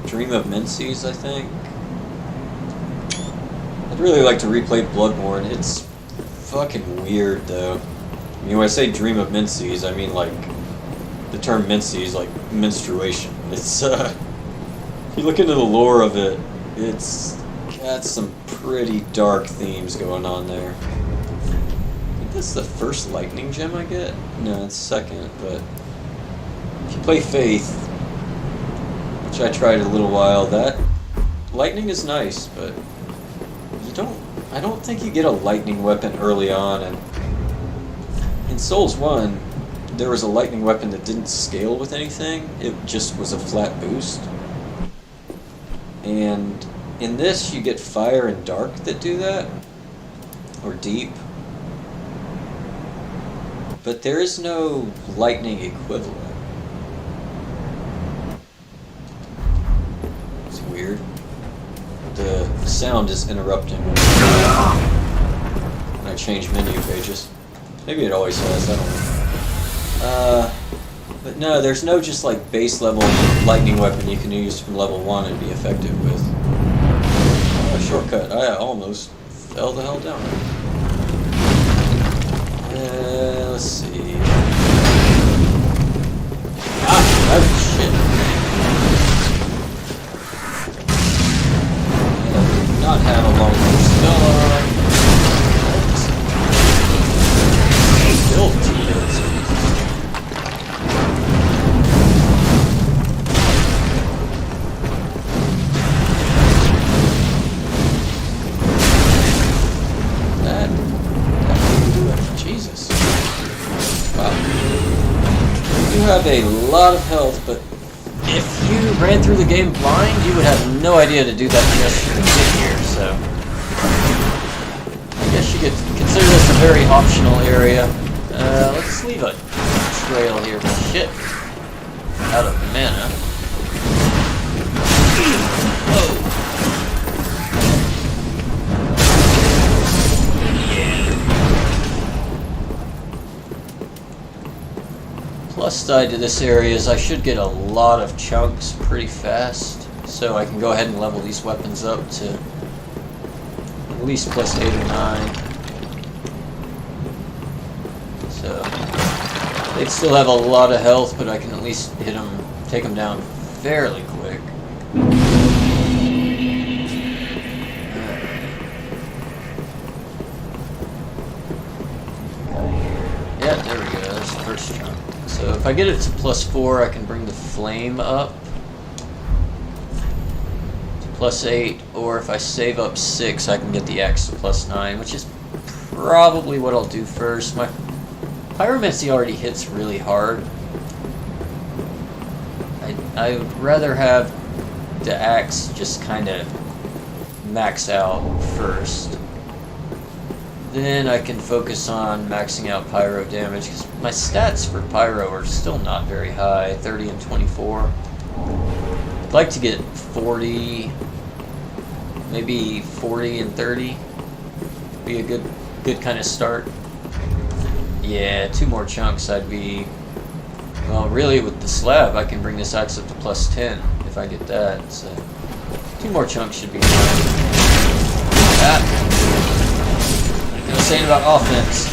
Dream of Menses, I think. I'd really like to replay Bloodborne. It's fucking weird, though. I mean, when I say Dream of Menses, I mean, like, the term menses, like, menstruation. It's, if you look into the lore of it, it's got some pretty dark themes going on there. I think that's the first lightning gem I get? No, it's second, but if you play Faith, which I tried a little while, that lightning is nice, but I don't think you get a lightning weapon early on, and in Souls 1, there was a lightning weapon that didn't scale with anything, it just was a flat boost. And in this, you get fire and dark that do that, or deep. But there is no lightning equivalent. It's weird. The sound is interrupting when I change menu pages. Maybe it always has, I don't know. But no, there's no just like base level lightning weapon you can use from level 1 and be effective with. Shortcut, I almost fell the hell down. Let's see. Ah, oh shit. I do not have a long spell on. Still 2 hits. Jesus. Wow. You have a lot of health, but if you ran through the game blind, you would have no idea to do that just to get here, so I guess you could consider this a very optional area. Let's leave a trail here. Shit. Out of mana. Whoa. Plus side to this area is I should get a lot of chunks pretty fast, so I can go ahead and level these weapons up to at least plus 8 or 9. So they'd still have a lot of health, but I can at least hit them, take them down fairly quick. Yeah, there we go. That's the first chunk. So if I get it to plus 4, I can bring the flame up to plus 8, or if I save up 6, I can get the axe to plus 9, which is probably what I'll do first. My pyromancy already hits really hard. I would rather have the axe just kind of max out first. Then I can focus on maxing out pyro damage, because my stats for pyro are still not very high, 30 and 24. I'd like to get 40, maybe 40 and 30. Be a good kind of start. Yeah, 2 more chunks I'd be... Well, really with the slab I can bring this axe up to plus 10 if I get that, so 2 more chunks should be fine. That. I was saying about offense.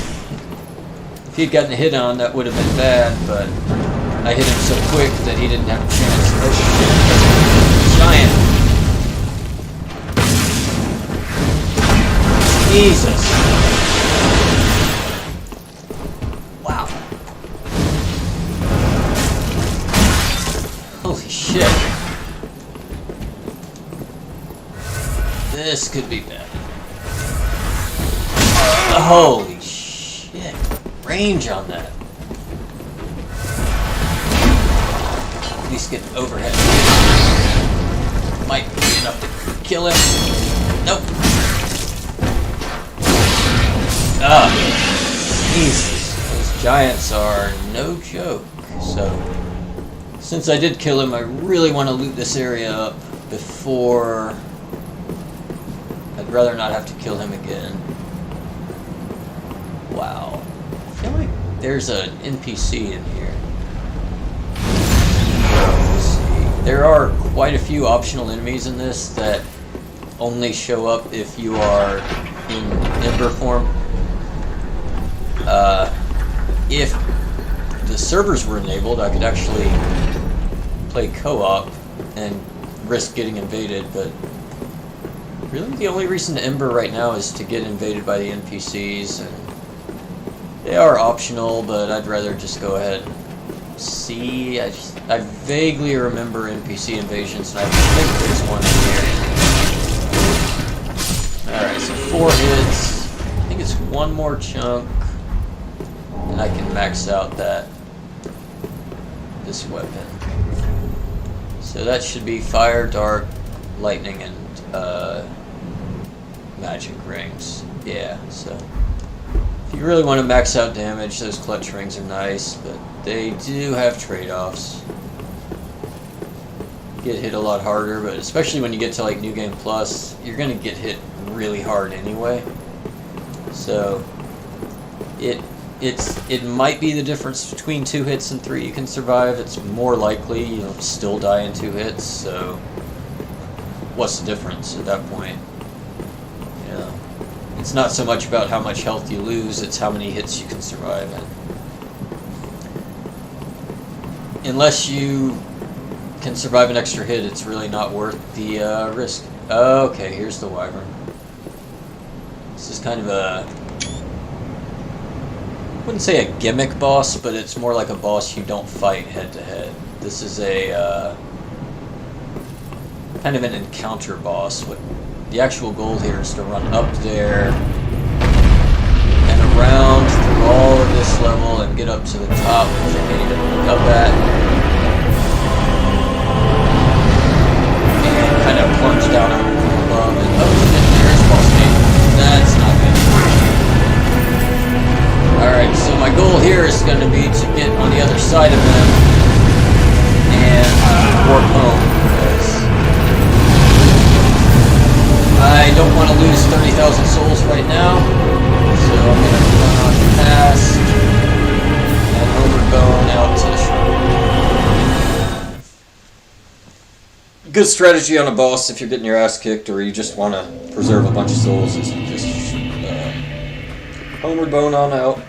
If he'd gotten a hit on, that would have been bad, but I hit him so quick that he didn't have a chance. Oh shit. Giant. Jesus. Wow. Holy shit. This could be bad. Holy shit. Range on that. At least get overhead. Might be enough to kill him. Nope. Ah. Jesus. Those giants are no joke. So, since I did kill him, I really want to loot this area up before... I'd rather not have to kill him again. Wow. I feel like there's an NPC in here. there are quite a few optional enemies in this that only show up if you are in Ember form. If the servers were enabled, I could actually play co-op and risk getting invaded, but really the only reason to Ember right now is to get invaded by the NPCs, and they are optional, but I'd rather just go ahead and see. I vaguely remember NPC invasions, and I think there's one here. Alright, so 4 hits. I think it's one more chunk, and I can max out this weapon. So that should be fire, dark, lightning, and magic rings. Yeah, so if you really want to max out damage, those clutch rings are nice, but they do have trade-offs. Get hit a lot harder, but especially when you get to like New Game Plus, you're gonna get hit really hard anyway. So it might be the difference between 2 hits and 3 you can survive. It's more likely you'll still die in 2 hits, so what's the difference at that point? You know, it's not so much about how much health you lose, it's how many hits you can survive in. Unless you can survive an extra hit, it's really not worth the risk. Okay, here's the Wyvern. This is kind of a... I wouldn't say a gimmick boss, but it's more like a boss you don't fight head-to-head. This is a kind of an encounter boss. What the actual goal here is to run up there and around through all of this level and get up to the top, which I can't even look up at, and kind of plunge down from above. And oh shit, there's boss game. That's not good. Alright, so my goal here is going to be to get on the other side of them and warp home, because I don't want to lose 30,000 souls right now, so I'm going to run on past and homeward bone out to the shrine. Good strategy on a boss if you're getting your ass kicked or you just want to preserve a bunch of souls is just homeward bone on out,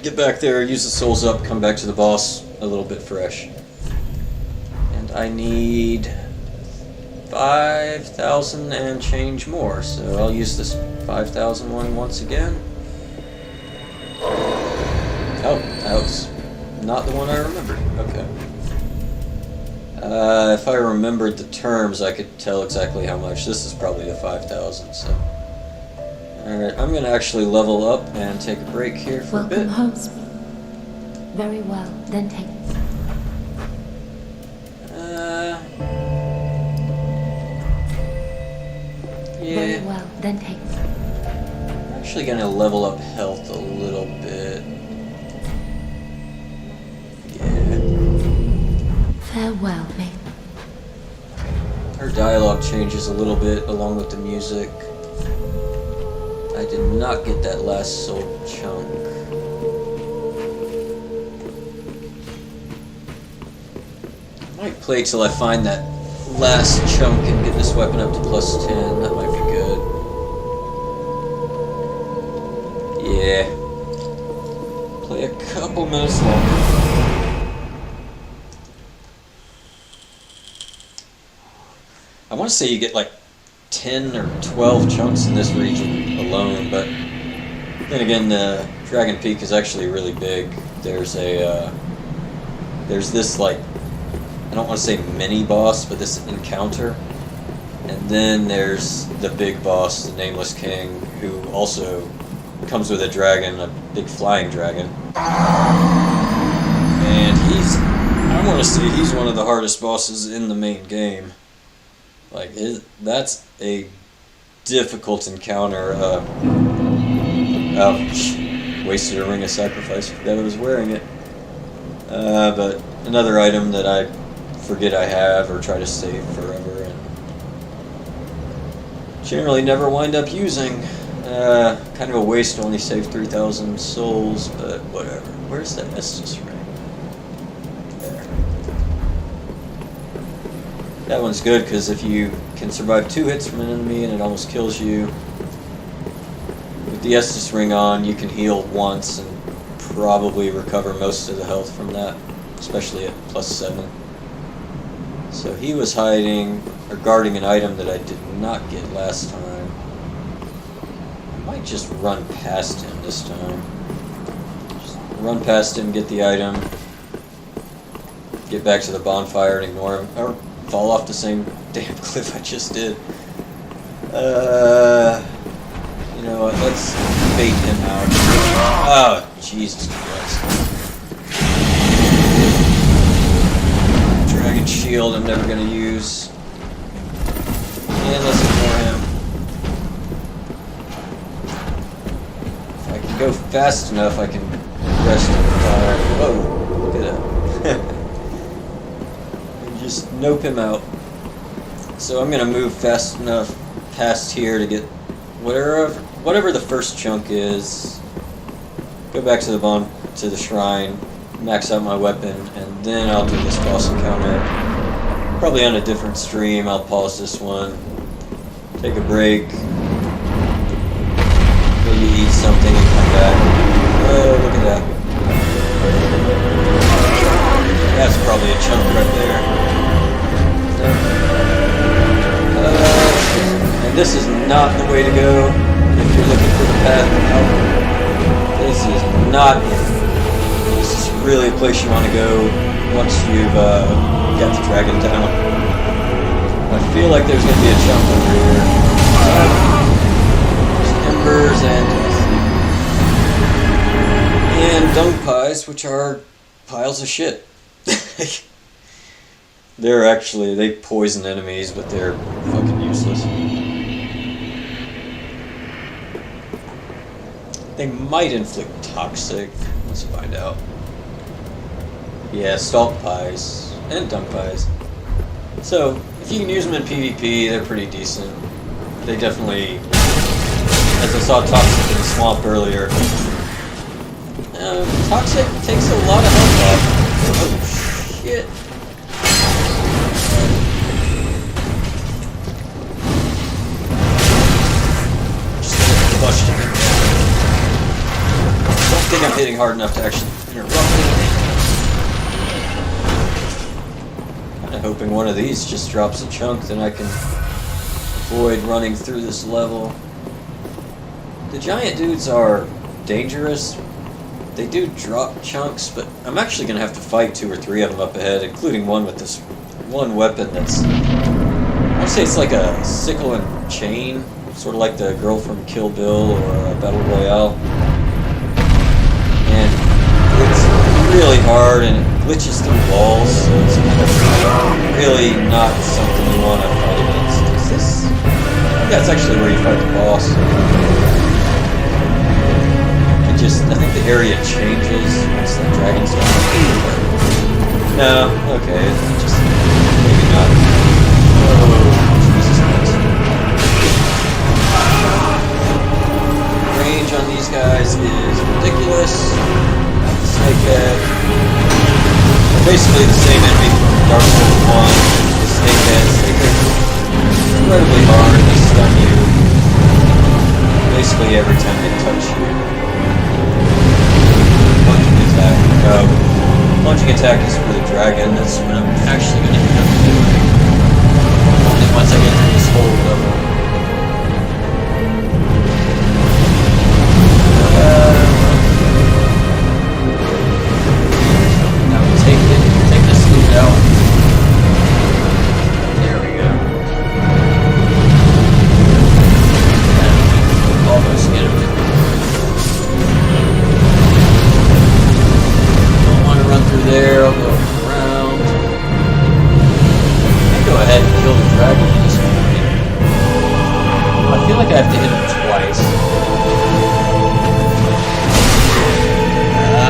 get back there, use the souls up, come back to the boss a little bit fresh. And I need 5,000 and change more, so I'll use this 5,000 one once again. Oh, that was not the one I remembered. Okay. If I remembered the terms, I could tell exactly how much. This is probably the 5,000, so... Alright, I'm going to actually level up and take a break here for a bit. Welcome home, Speed. Very well, then take... Yeah. Very well, then take... I'm actually going to level up health a little bit. Yeah. Farewell, mate. Her dialogue changes a little bit along with the music. I did not get that last soul chunk. I might play till I find that last chunk and get this weapon up to +10. That might be good. Yeah. Play a couple minutes longer. I want to say you get like 10 or 12 chunks in this region alone, but then again, Dragon Peak is actually really big. There's this, like, I don't want to say mini boss, but this encounter, and then there's the big boss, the Nameless King, who also comes with a dragon, a big flying dragon, and I want to say he's one of the hardest bosses in the main game. Like, that's a difficult encounter. Ouch. Wasted a ring of sacrifice. Forgot I was wearing it. But another item that I forget I have or try to save forever and generally never wind up using. Kind of a waste to only save 3,000 souls, but whatever. Where's that Estus ring? There. That one's good because if you can survive 2 hits from an enemy and it almost kills you, with the Estus ring on, you can heal once and probably recover most of the health from that, especially at +7. So he was hiding or guarding an item that I did not get last time. I might just run past him this time. Just run past him, get the item, get back to the bonfire and ignore him, or fall off the same damn cliff I just did. You know what, let's bait him out. Oh, Jesus Christ. Dragon shield I'm never gonna use. And let's ignore him. If I can go fast enough, I can rest on the fire. Whoa, look at that. And just nope him out. So I'm gonna move fast enough past here to get whatever the first chunk is. Go back to the shrine, max out my weapon, and then I'll do this boss encounter. Probably on a different stream. I'll pause this one, take a break, maybe eat something and come back. Oh, look at that. That's probably a chunk right there. And this is not the way to go if you're looking for the path out. This is not it. This is really a place you want to go once you've got the dragon down. I feel like there's going to be a chunk over here. There's embers and dung pies, which are piles of shit. They poison enemies, but they're fucking useless. They might inflict toxic. Let's find out. Yeah, stalk pies and dung pies. So, if you can use them in PvP, they're pretty decent. They definitely, as I saw toxic in the swamp earlier, toxic takes a lot of health off. Oh shit. I don't think I'm hitting hard enough to actually interrupt it. Kinda hoping one of these just drops a chunk, then I can avoid running through this level. The giant dudes are dangerous. They do drop chunks, but I'm actually gonna have to fight 2 or 3 of them up ahead, including one with this one weapon that's, I'd say it's like a sickle and chain. Sort of like the girl from Kill Bill or Battle Royale. And it's really hard and it glitches through walls, so it's really not something you want to fight against. Is this? That's actually where you fight the boss. I think the area changes once the dragon's done. No, okay, just maybe not. Oh, Jesus Christ. Range on these guys is ridiculous. Snakehead. They're basically the same enemy from Dark Souls 1. The Snakehead. Snakehead's incredibly hard. They stun you basically every time they touch you. Plunging attack. Plunging attack is for the dragon. That's what I'm actually going to end up doing. Only once I get through this whole level. Now take this loot out. There we go. Almost get him. Don't want to run through there. I'll go around. I can go ahead and kill the dragon at this point. I feel like I have to hit him twice.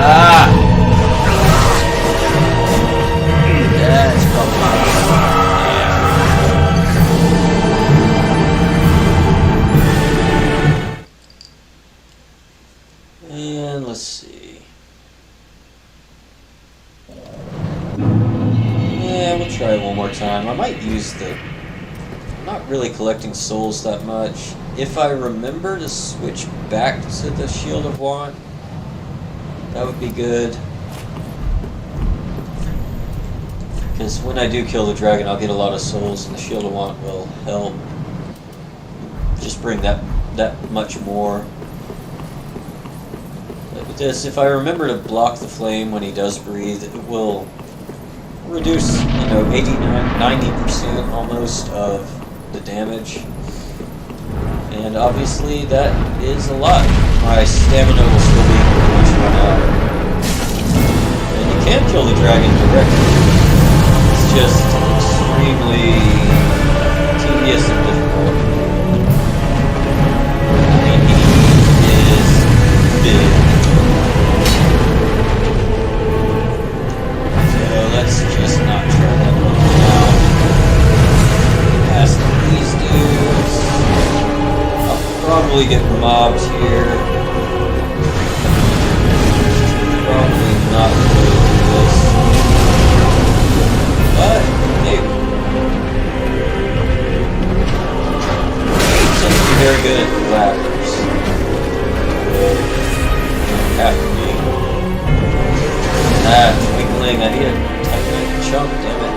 Ah! That's probably yeah. And let's see. Yeah, we'll try it one more time. I might use the... I'm not really collecting souls that much. If I remember to switch back to the Shield of Want, that would be good. Because when I do kill the dragon, I'll get a lot of souls, and the Shield of Want will help just bring that much more. But with this, if I remember to block the flame when he does breathe, it will reduce, 90% almost of the damage. And obviously that is a lot. My stamina will still be pretty much run out. And you can kill the dragon directly. It's just extremely tedious and difficult. And he is big. So let's just not try that one now. Past these dudes. I'll probably get mobbed here. Probably not really do this. But maybe. Seems to be very good at ladders. Have to be. Twinkling, I need a tiny chunk, damn it.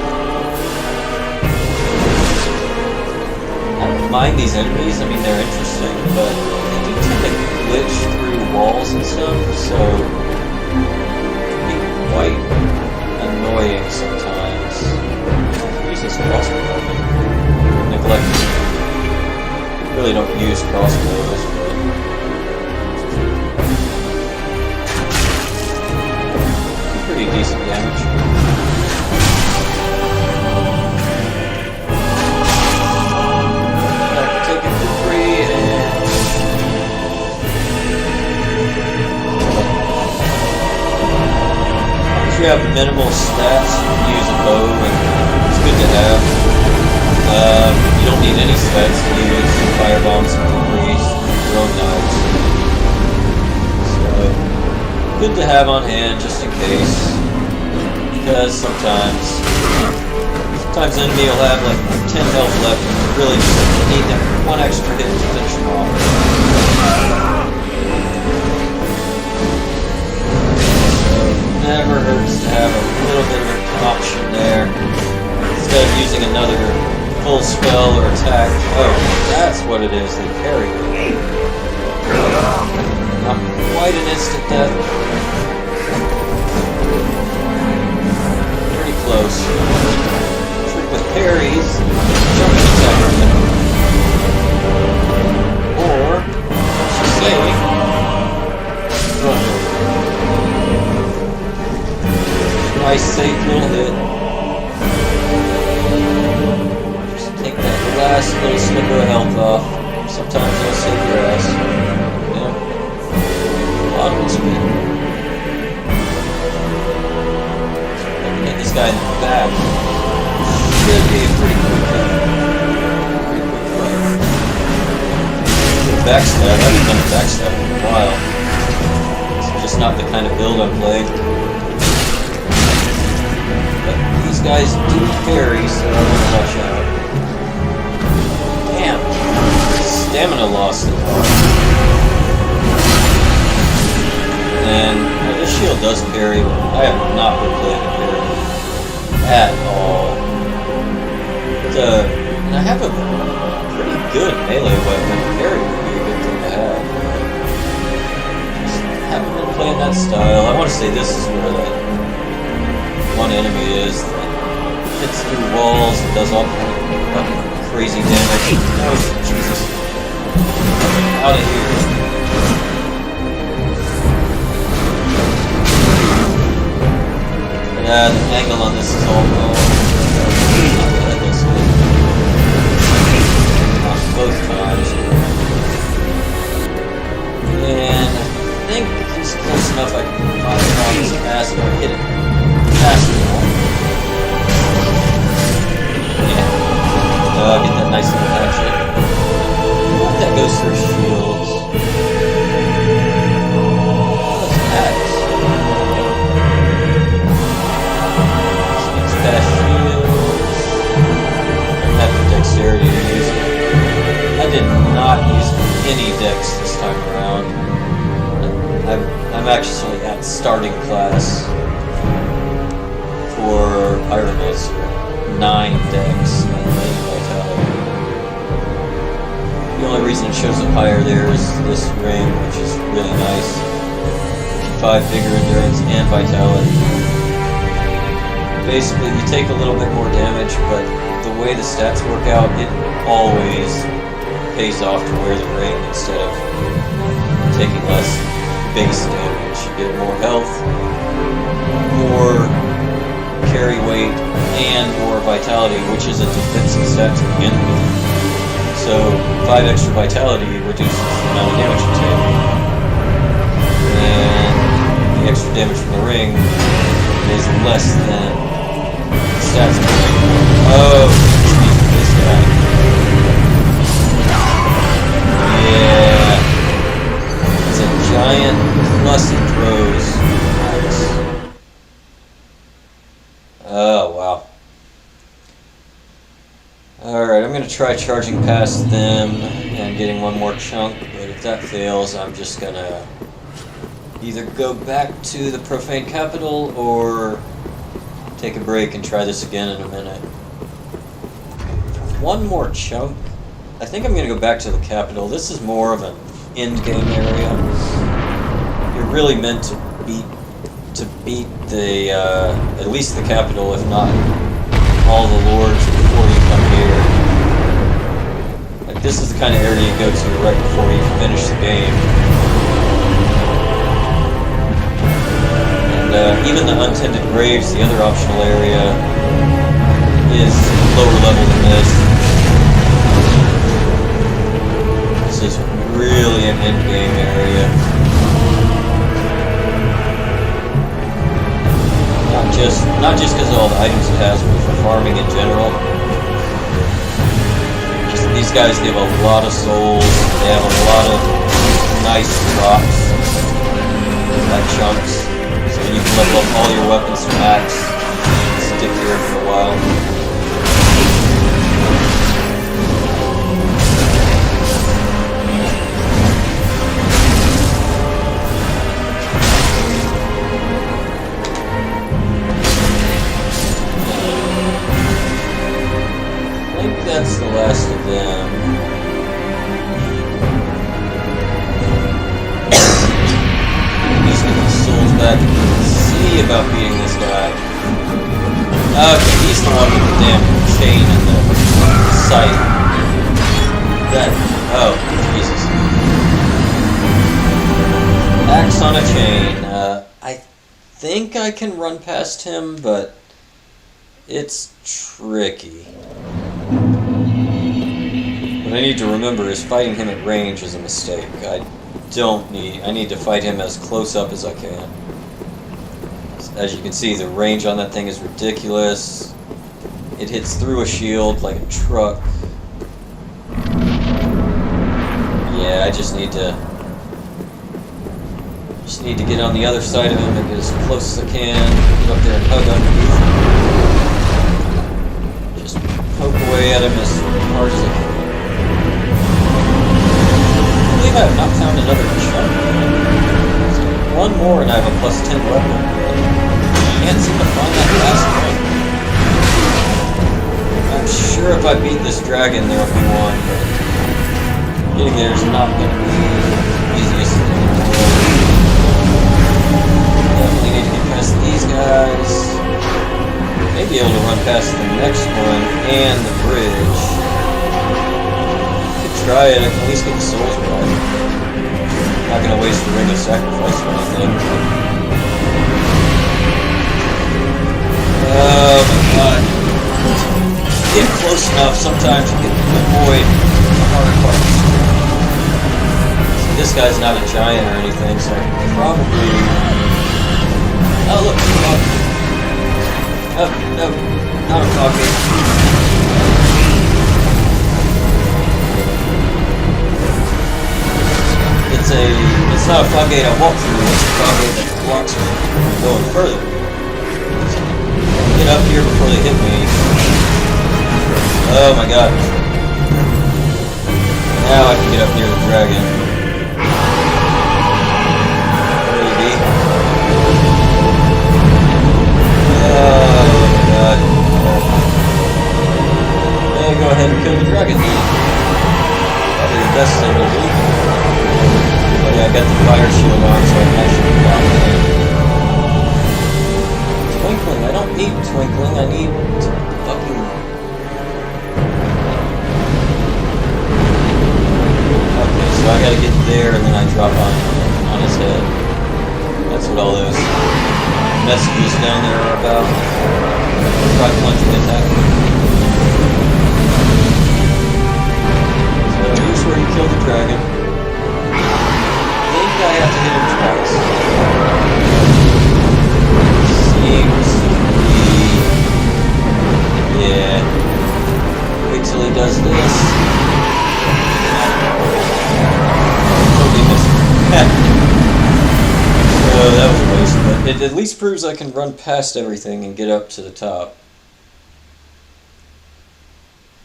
I don't mind these enemies, I mean they're interesting, but they do tend to glitch through walls and stuff, so it can be quite annoying sometimes. Use this crossbow weapon. Neglected. Really don't use crossbows, but pretty decent damage. Take it for free and... If you have minimal stats, you can use a bow and it's good to have. You don't need any stats to use firebombs and debris, your own knives. Good to have on hand just in case, because sometimes an enemy will have like 10 health left and you really just need that one extra hit to finish them off. So never hurts to have a little bit of an option there instead of using another full spell or attack. Oh, that's what it is, they parry me. Not quite an instant death. Pretty close. Trick with parries, jumping attack. Or, she's saying, run. Nice safe little hit. Just take that last little sliver of health off. Sometimes it'll save your ass. Bottom speed. Get this guy in the back. Should be a pretty quick hit. Backstab. I haven't done a backstab in a while. It's just not the kind of build I'm playing. But these guys do parry, so I want to watch out. Damn. Stamina loss is hard. And this shield does parry, but I have not been playing a parry at all. But, and I have a pretty good melee weapon. Parry would be a good thing to have. Just haven't been playing that style. I want to say this is where that one enemy is that hits through walls and does all kind of crazy damage. Oh, Jesus. Out of here. Yeah, the angle on this is all wrong. Both times. And I think he's close enough I can fire off his ass if I hit it fast enough. Yeah. Get that nice little action. That goes through shields. What's that? Fast shield. Pyromancer, 9 dex, and 8 vitality. The only reason it shows up higher there is this ring, which is really nice. 5 vigor, endurance, and vitality. Basically, you take a little bit more damage, but the way the stats work out, it always pays off to wear the ring instead of taking less base damage. You get more health, more carry weight, and more vitality, which is a defensive stat to begin with. So 5 extra vitality reduces the amount of damage you take. And the extra damage from the ring is less than the stats of the ring. Oh, this guy. Yeah. It's a giant plus it throws. Nice. Oh, wow. Alright, I'm going to try charging past them and getting one more chunk, but if that fails, I'm just going to either go back to the Profane Capital or take a break and try this again in a minute. One more chunk. I think I'm going to go back to the Capital. This is more of an end-game area. You're really meant to beat the, at least the Capital, if not all the lords before you come here. Like, this is the kind of area you go to right before you finish the game. And even the Untended Graves, the other optional area, is lower level than this. This is really an end-game area. Not just because of all the items it has, but for farming in general. Just these guys give a lot of souls. They have a lot of nice drops, like chunks. So you can level up all your weapons to max. Stick here for a while. That's the last of them. He's getting his souls back. See about beating this guy. Okay, he's the one with the damn chain and the sight. That. Oh, Jesus. Axe on a chain. I think I can run past him, but it's tricky. What I need to remember is fighting him at range is a mistake. I need to fight him as close up as I can. As you can see, the range on that thing is ridiculous. It hits through a shield like a truck. Yeah, I just need to get on the other side of him and get as close as I can. Get up there and hug underneath him. Just poke away at him as hard as I can. I believe I have not found another chunk. So one more and I have a plus 10 weapon. I can't seem to find that last one. I'm sure if I beat this dragon there will be one, but getting there is not going to be the easiest thing in the world. Definitely need to get past these guys. Maybe able to run past the next one and the bridge. Try it, I can at least get the souls back. Not gonna waste the ring of sacrifice or anything. Oh my god. Get close enough, sometimes you can avoid the harder parts. This guy's not a giant or anything, so I can probably... Oh look, it's a pocket. Oh, no, not a pocket. It's not a floodgate I walk through, it's a floodgate that blocks me from going further. So, get up here before they hit me. Oh my god. Now I can get up near the dragon. Maybe. Oh my god. need twinkling, I need fucking... Okay, so I gotta get there and then I drop on his head. That's what all those messages down there are about. Try plunging attack. So here's where you kill the dragon. I think I have to hit him twice. Seems to be... Yeah. Wait till he does this. Totally missed it. So that was a waste, but it at least proves I can run past everything and get up to the top.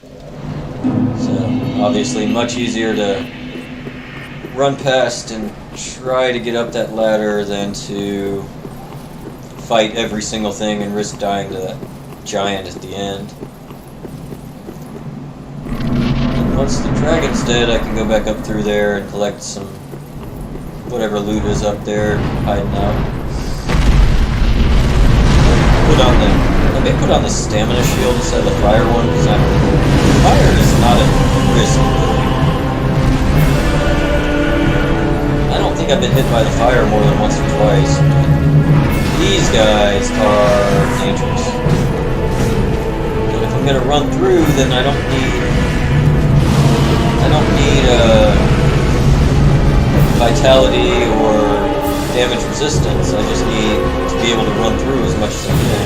So, obviously much easier to run past and try to get up that ladder than to fight every single thing and risk dying to that giant at the end. And once the dragon's dead, I can go back up through there and collect some whatever loot is up there hiding out. I may put on the stamina shield instead of the fire one, because fire is not a risk. I don't think I've been hit by the fire more than once or twice. These guys are dangerous. But if I'm gonna run through, then I don't need vitality or damage resistance. I just need to be able to run through as much as I can.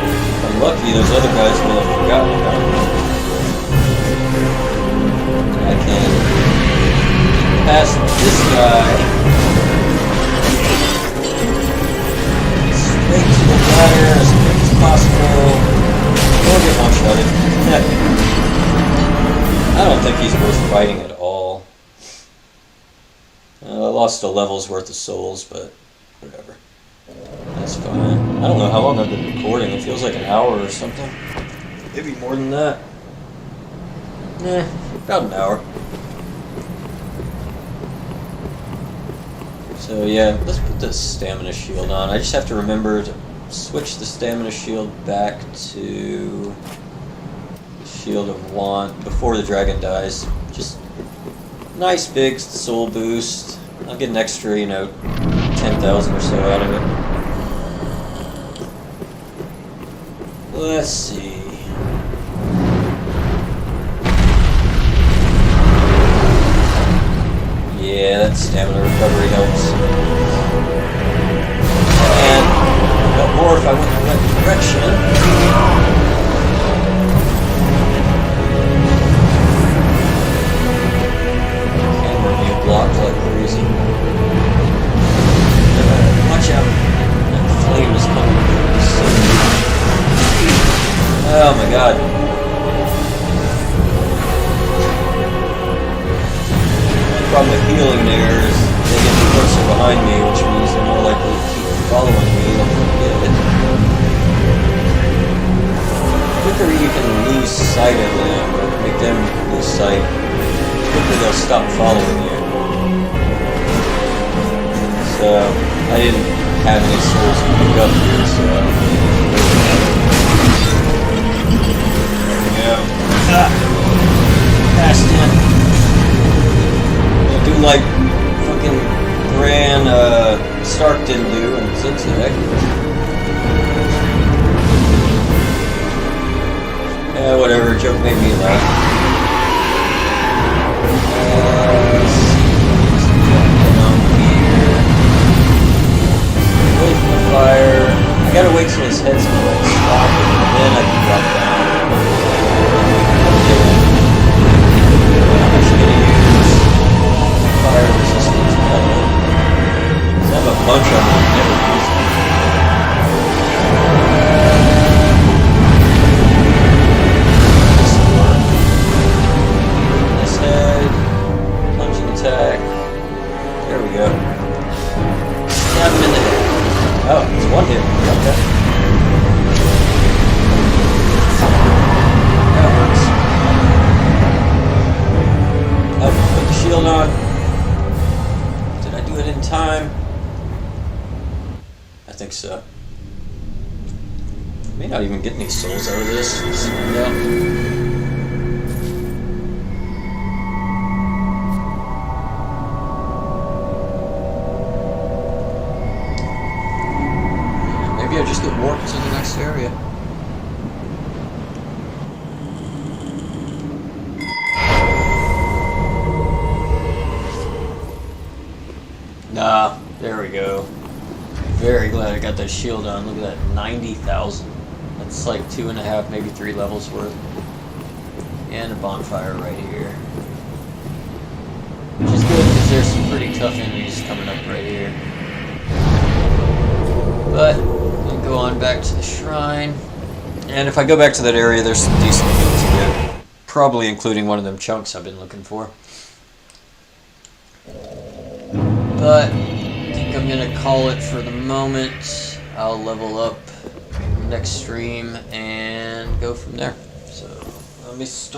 If I'm lucky, those other guys will have forgotten about me. I can pass this guy straight to the ladder as quick as possible. Don't get one-shotted. I don't think he's worth fighting at all. I lost a level's worth of souls, but whatever. That's fine. I don't know how long I've been recording. It feels like an hour or something. Maybe more than that. About an hour. So yeah, let's put the stamina shield on. I just have to remember to switch the stamina shield back to Shield of Want before the dragon dies. Just nice big soul boost. I'll get an extra, 10,000 or so out of it. Let's see. Yeah, that stamina recovery helps. And I got more if I went in the right direction. Blocked like crazy. Watch out. That flame is coming. Oh my god. The problem with healing there is they get closer behind me, which means they're more likely to keep following me than forget it. The quicker you can lose sight of them, or make them lose sight, the quicker they'll stop following you. So, I didn't have any souls to pick up here, so... There we go. Passed in. I do like fucking Bran Stark didn't do in Zigzag. Yeah, whatever, joke made me laugh. Wait for the fire. I gotta wait till his head's gonna stop, and then I can drop down. I'm actually gonna use fire resistance metal. I have a bunch of them I've never used them. This will work. His head, plunging attack. There we go. Stab him in the head. Oh, it's one hit. Okay. That works. Oh, put the shield on. Did I do it in time? I think so. May not even get any souls out of this. Let's find out. Maybe I just get warped to the next area. Nah, there we go. Very glad I got that shield on. Look at that, 90,000. That's like 2.5, maybe 3 levels worth. And a bonfire right here. Which is good because there's some pretty tough enemies coming up right here. But we'll go on back to the shrine. And if I go back to that area, there's some decent loot to get. Probably including one of them chunks I've been looking for. But I think I'm gonna call it for the moment. I'll level up next stream and go from there. So let me start.